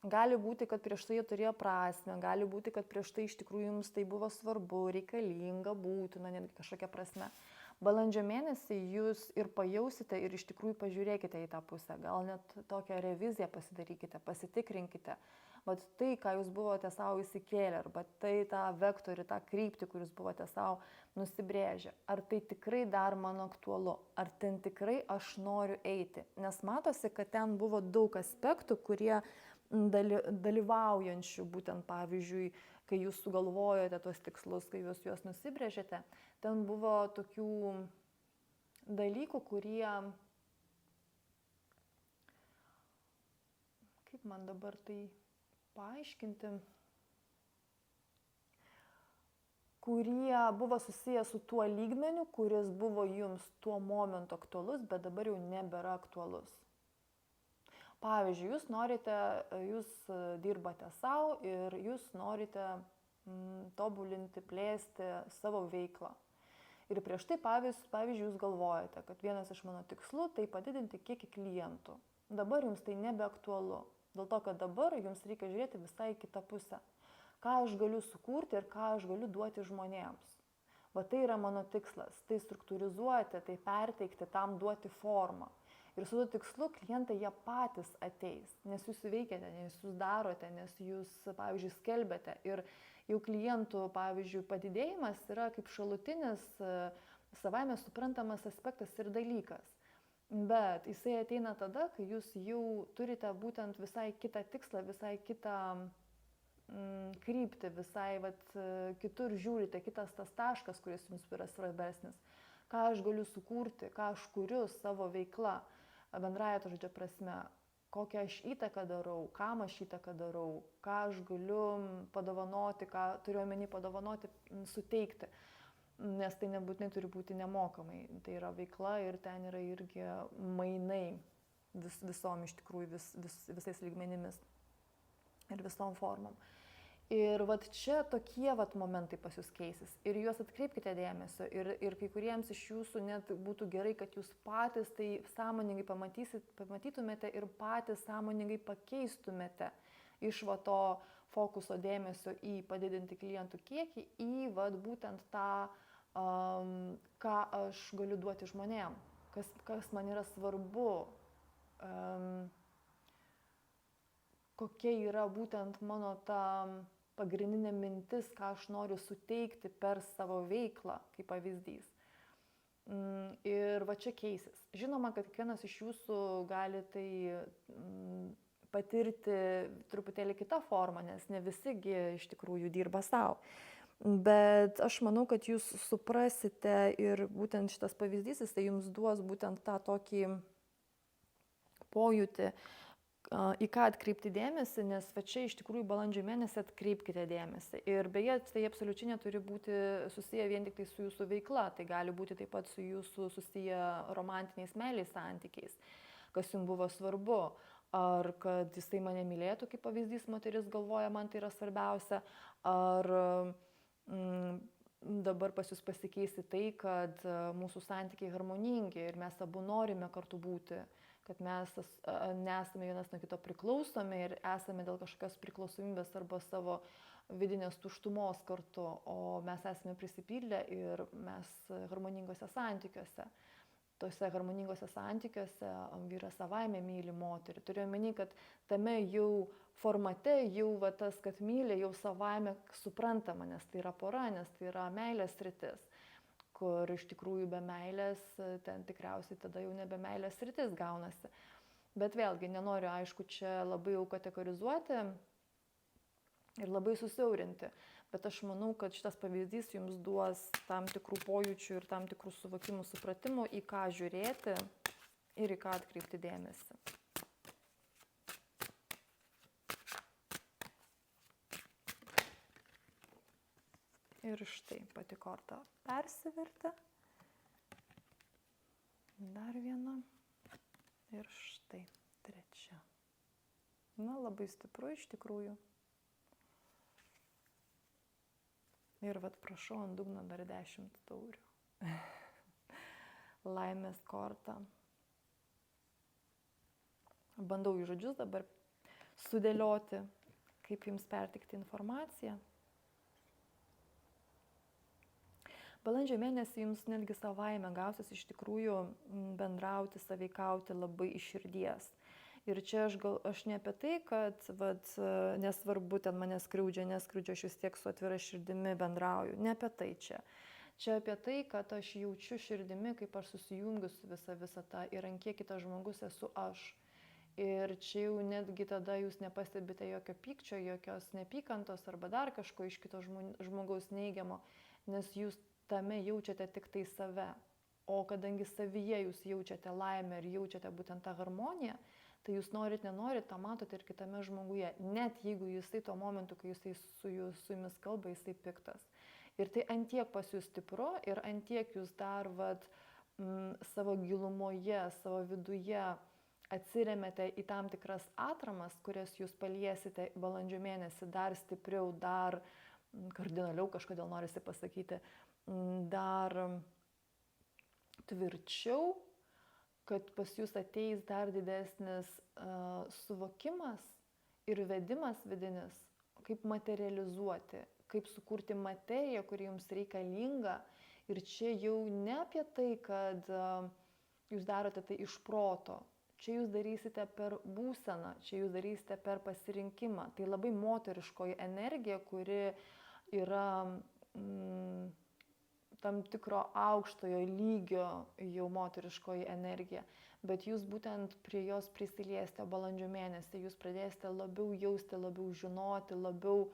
Gali būti, kad prieš tai jie turėjo prasmę, gali būti, kad prieš tai iš tikrųjų jums tai buvo svarbu, reikalinga, būtina, netgi kažkokia prasme. Balandžio mėnesį jūs ir pajausite ir iš tikrųjų pažiūrėkite į tą pusę, gal net tokią reviziją pasidarykite, pasitikrinkite. Vat tai, ką jūs buvote savo įsikėlę, arba tai tą vektorių, tą kryptį, kur jūs buvote savo nusibrėžę. Ar tai tikrai dar man aktualu, ar ten tikrai aš noriu eiti. Nes matosi, kad ten buvo daug aspektų, kurie dalyvaujančių, būtent pavyzdžiui, kai jūs sugalvojote tuos tikslus, kai jūs juos nusibrėžėte, ten buvo tokių dalykų, kurie, kaip man dabar tai paaiškinti, kurie buvo susiję su tuo lygmeniu, kuris buvo jums tuo momentu aktualus, bet dabar jau nebėra aktualus. Pavyzdžiui, jūs dirbate savo ir jūs norite tobulinti, plėsti savo veiklą. Ir prieš tai, pavyzdžiui, jūs galvojate, kad vienas iš mano tikslų tai padidinti kiekį klientų. Dabar jums tai nebeaktualu, dėl to, kad dabar jums reikia žiūrėti visai kitą pusę. Ką aš galiu sukurti ir ką aš galiu duoti žmonėms. Va tai yra mano tikslas, tai struktūrizuoti, tai perteikti, tam duoti formą. Ir su tuo tikslu klientai jie patys ateis, nes jūs veikiate, nes jūs darote, nes jūs, pavyzdžiui, skelbiate. Ir jau klientų, pavyzdžiui, padidėjimas yra kaip šalutinis, savaime suprantamas aspektas ir dalykas. Bet jisai ateina tada, kai jūs jau turite būtent visai kitą tikslą, visai kitą kryptį, visai kitur žiūrite, kitas tas taškas, kuris jums yra svarbesnis. Ką aš galiu sukurti, ką aš kuriu savo veiklą. Bendraja to žodžio prasme, kokią aš įtaką darau, kam aš įtaką darau, ką aš galiu padovanoti, ką turiu omeny padovanoti, suteikti. Nes tai nebūtinai turi būti nemokamai. Tai yra veikla ir ten yra irgi mainai visom iš tikrųjų, visais lygmenimis ir visom formom. Ir čia tokie momentai pas jūs keisis. Ir juos atkreipkite dėmesio. Ir kai kuriems iš jūsų net būtų gerai, kad jūs patys tai sąmoningai pamatytumėte ir patys sąmoningai pakeistumėte iš to fokuso dėmesio į padidinti klientų kiekį, į būtent tą, ką aš galiu duoti žmonėm, kas man yra svarbu, kokia yra būtent mano ta pagrindinė mintis, ką aš noriu suteikti per savo veiklą, kaip pavyzdys. Ir čia keisis. Žinoma, kad kiekvienas iš jūsų gali tai patirti truputėlį kitą formą, nes ne visigi iš tikrųjų dirba savo. Bet aš manau, kad jūs suprasite ir būtent šitas pavyzdys, jisai jums duos būtent tą tokį pojūtį, į ką atkreipti dėmesį, nes čia iš tikrųjų balandžio mėnesį atkreipkite dėmesį. Ir beje, tai absoliučiai neturi būti susiję vien tik tai su jūsų veikla, tai gali būti taip pat su jūsų susiję romantiniais meilės santykiais, kas jums buvo svarbu, ar kad jisai mane mylėtų, kaip pavyzdys, moteris galvoja, man tai yra svarbiausia, ar dabar pas jūs pasikeisti tai, kad mūsų santykiai harmoningi ir mes abu norime kartu būti, kad mes nesame vienas nuo kito priklausomi ir esame dėl kažkokios priklausomybės arba savo vidinės tuštumos kartu, o mes esame prisipildę ir mes harmoningose santykiuose. Tose harmoningose santykiuose vyras savaime myli moterį. Turiu omeny, kad tame jau formate, jau tas, kad myli, jau savaime suprantama, nes tai yra pora, nes tai yra meilės sritis, kur iš tikrųjų be meilės, ten tikriausiai tada jau nebe meilės sritis gaunasi. Bet vėlgi, nenoriu, aišku, čia labai jau kategorizuoti ir labai susiaurinti, bet aš manau, kad šitas pavyzdys jums duos tam tikrų pojūčių ir tam tikrų suvokimų, supratimų, į ką žiūrėti ir į ką atkreipti dėmesį. Ir štai pati korta persivertė. Dar viena. Ir štai trečia. Na, labai stipru iš tikrųjų. Ir prašau ant dugno dar 10 taurių. Laimės korta. Bandau į žodžius dabar sudėlioti, kaip jums perteikti informaciją. Balandžio mėnesį jums netgi savaime gausis iš tikrųjų bendrauti, sąveikauti labai iš širdies. Ir čia aš ne apie tai, kad nesvarbu, ten mane skriaudžia, aš vis tiek su atvira širdimi bendrauju. Ne apie tai čia. Čia apie tai, kad aš jaučiu širdimi, kaip aš susijungiu su visą tą ir ant kiek kitas žmogus esu aš. Ir čia jau netgi tada jūs nepastebite jokio pykčio, jokios neapykantos arba dar kažko iš kito žmogaus neigiamo, nes jūs tame jaučiate tik tai save. O kadangi savyje jūs jaučiate laimę ir jaučiate būtent tą harmoniją, tai jūs norit, nenorit, tą matote ir kitame žmoguje. Net jeigu jisai tuo momentu, kai jisai su jumis kalba, jisai piktas. Ir tai antiek pas jūs stipru ir antiek jūs dar savo gilumoje, savo viduje atsiremiate į tam tikras atramas, kurias jūs paliesite balandžio mėnesį dar stipriau, dar kardinaliau, kažkodėl norisi pasakyti, dar tvirčiau, kad pas jūs ateis dar didesnis suvokimas ir vedimas vidinis, kaip materializuoti, kaip sukurti materiją, kuri jums reikalinga. Ir čia jau ne apie tai, kad jūs darote tai iš proto. Čia jūs darysite per būseną, čia jūs darysite per pasirinkimą. Tai labai moteriškoji energija, kuri yra tam tikro aukštojo lygio jau moteriškoji energija. Bet jūs būtent prie jos prisiliesite balandžio mėnesį, jūs pradėsite labiau jausti, labiau žinoti, labiau,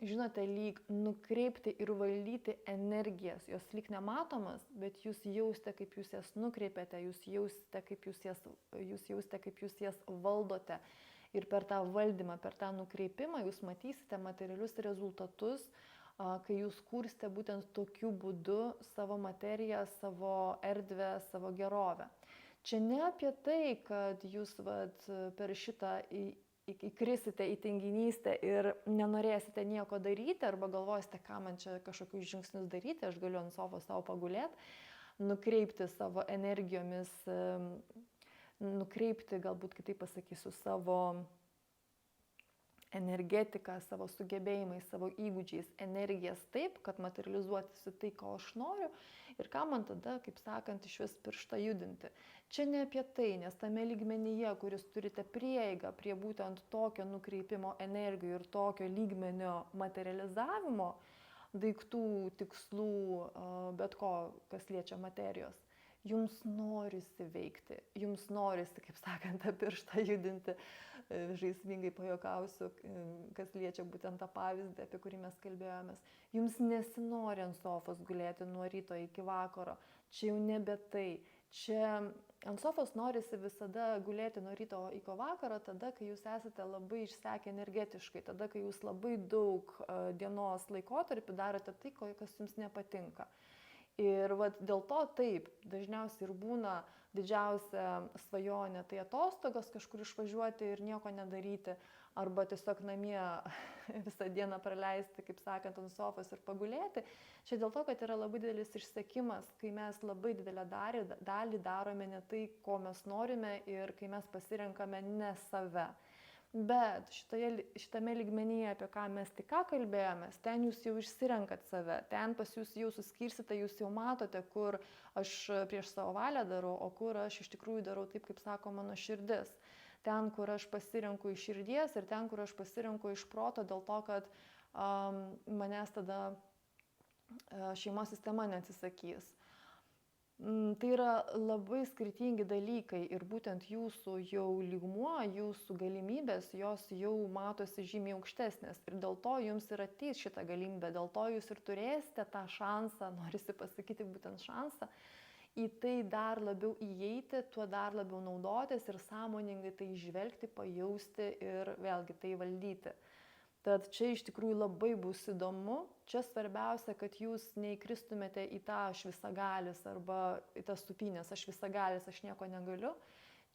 žinote, lyg nukreipti ir valdyti energijas. Jos lyg nematomas, bet jūs jausite, kaip jūs jas nukreipiate, jūs jausite, kaip jūs jas valdote. Ir per tą valdymą, per tą nukreipimą jūs matysite materialius rezultatus, kai jūs kursite būtent tokiu būdu savo materiją, savo erdvę, savo gerovę. Čia ne apie tai, kad jūs per šitą įkrisite į tinginystę ir nenorėsite nieko daryti arba galvosite, ką man čia kažkokius žingsnius daryti, aš galiu ant sofos savo pagulėti, nukreipti savo energijomis, nukreipti, galbūt kitaip pasakysiu, savo energetiką, savo sugebėjimais, savo įgūdžiais, energijas taip, kad materializuotųsi tai, ko aš noriu ir ką man tada, kaip sakant, iš vis pirštą judinti. Čia ne apie tai, nes tame lygmenyje, kuris turite prieigą prie būtent tokio nukreipimo energijų ir tokio lygmenio materializavimo daiktų, tikslų, bet ko, kas liečia materijos, jums norisi veikti, jums norisi, kaip sakant, tą pirštą judinti, žaismingai pajuokausiu, kas liečia būtent tą pavyzdį, apie kurį mes kalbėjomės. Jums nesinori ant sofos gulėti nuo ryto iki vakaro, čia jau nebe tai. Čia ant sofos norisi visada gulėti nuo ryto iki vakaro, tada, kai jūs esate labai išsekę energetiškai, tada, kai jūs labai daug dienos laikotarpį darote tai, kas jums nepatinka. Ir dėl to taip, dažniausiai ir būna didžiausia svajonė, tai atostogos kažkur išvažiuoti ir nieko nedaryti, arba tiesiog namie visą dieną praleisti, kaip sakant, ant sofos ir pagulėti. Čia dėl to, kad yra labai didelis išsekimas, kai mes labai didelę dalį darome ne tai, ko mes norime ir kai mes pasirenkame ne save. Bet šitame lygmenyje, apie ką mes tik ką kalbėjomės, ten jūs jau išsirenkat save, ten pas jūs jau suskirsite, jūs jau matote, kur aš prieš savo valią darau, o kur aš iš tikrųjų darau taip, kaip sako mano širdis. Ten, kur aš pasirenku iš širdies ir ten, kur aš pasirenku iš proto, dėl to, kad manęs tada šeimos sistema neatsisakys. Tai yra labai skirtingi dalykai ir būtent jūsų jau lygmuo, jūsų galimybės, jos jau matosi žymiai aukštesnės ir dėl to jums ir ateis šitą galimybę, dėl to jūs ir turėsite tą šansą, norisi pasakyti būtent šansą, į tai dar labiau įeiti, tuo dar labiau naudotis ir sąmoningai tai žvelgti, pajausti ir vėlgi tai valdyti. Tad čia iš tikrųjų labai bus įdomu. Čia svarbiausia, kad jūs neįkristumėte į tą aš visagalis arba į tas supynės aš visagalis, aš nieko negaliu.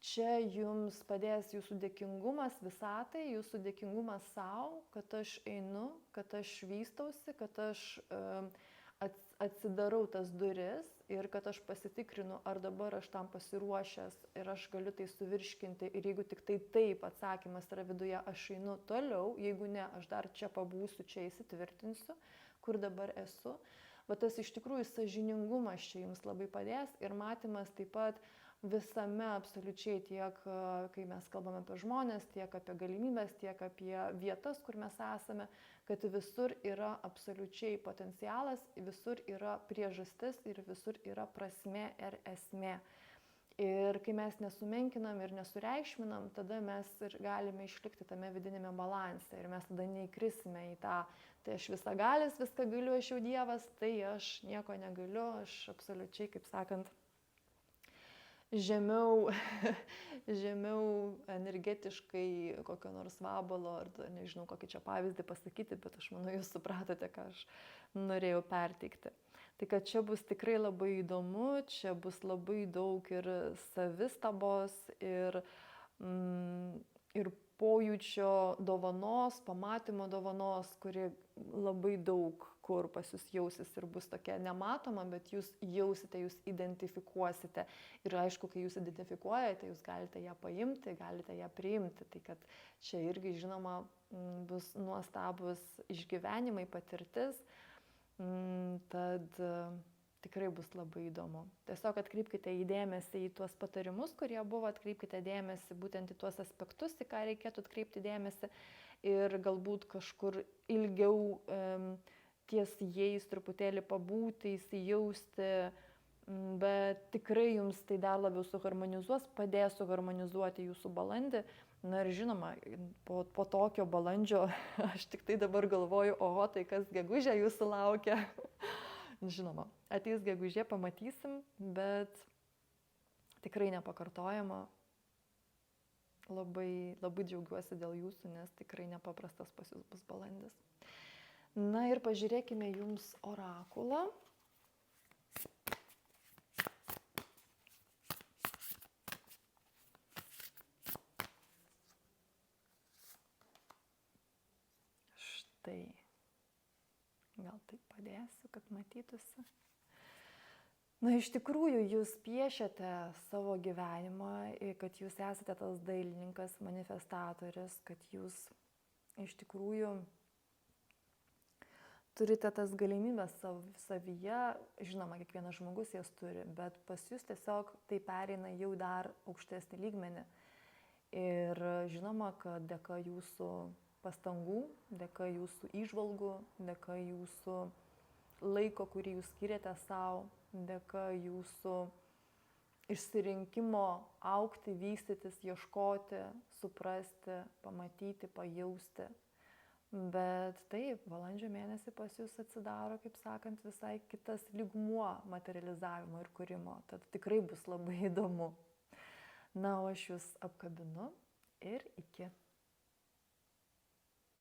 Čia jums padės jūsų dėkingumas visatai, jūsų dėkingumas savo, kad aš einu, kad aš vystausi, kad aš atsidarau tas duris ir kad aš pasitikrinu, ar dabar aš tam pasiruošęs ir aš galiu tai suvirškinti ir jeigu tik tai taip atsakymas yra viduje, aš einu toliau, jeigu ne, aš dar čia pabūsiu, čia įsitvirtinsiu, kur dabar esu. Bet tas iš tikrųjų sąžiningumas čia jums labai padės ir matymas taip pat visame absoliučiai tiek, kai mes kalbame apie žmonės, tiek apie galimybės, tiek apie vietas, kur mes esame, kad visur yra absoliučiai potencialas, visur yra priežastis ir visur yra prasmė ir esmė. Ir kai mes nesumenkinam ir nesureikšminam, tada mes ir galime išlikti tame vidinėme balanse ir mes tada neįkrisime į tą, tai aš visagalis, viską galiu, aš jau Dievas, tai aš nieko negaliu, aš absoliučiai, kaip sakant, žemiau, žemiau energetiškai kokio nors vabalo, ar nežinau, kokį čia pavyzdį pasakyti, bet aš manau, jūs supratote, ką aš norėjau perteikti. Tai kad čia bus tikrai labai įdomu, čia bus labai daug ir savistabos, ir pojūčio dovanos, pamatymo dovanos, kuri labai daug kur pas jūs jausis ir bus tokia nematoma, bet jūs jausite, jūs identifikuosite. Ir aišku, kai jūs identifikuojate, jūs galite ją paimti, galite ją priimti. Tai kad čia irgi, žinoma, bus nuostabus išgyvenimai, patirtis. Tad tikrai bus labai įdomu. Tiesiog atkreipkite dėmesį į tuos patarimus, kurie buvo, atkreipkite dėmesį būtent į tuos aspektus, į ką reikėtų atkreipti dėmesį ir galbūt kažkur ilgiau ties jais truputėlį pabūti, įsijausti, bet tikrai jums tai dar labiau suharmonizuos, padės suharmonizuoti jūsų balandį. Na ir žinoma, po tokio balandžio aš tik tai dabar galvoju, oho, tai kas gegužė jūsų laukia. Žinoma, ateis gegužė, pamatysim, bet tikrai nepakartojama. Labai, labai džiaugiuosi dėl jūsų, nes tikrai nepaprastas pas jūs bus balandis. Na ir pažiūrėkime jums orakulą. Tai gal taip padėsiu, kad matytųsi. Na, iš tikrųjų, jūs piešiate savo gyvenimą, kad jūs esate tas dailininkas, manifestatorius, kad jūs iš tikrųjų turite tas galimybės savyje, žinoma, kiekvienas žmogus jas turi, bet pas jūs tiesiog tai pereina jau dar aukštesnį lygmenį. Ir žinoma, kad dėka jūsų pastangų, dėka jūsų įžvalgų, dėka jūsų laiko, kurį jūs skiriate savo, dėka jūsų išsirinkimo augti, vystytis, ieškoti, suprasti, pamatyti, pajausti. Bet taip, balandžio mėnesį pas jūs atsidaro, kaip sakant, visai kitas lygmuo materializavimo ir kūrimo. Tad tikrai bus labai įdomu. Na, o aš jūs apkabinu ir iki.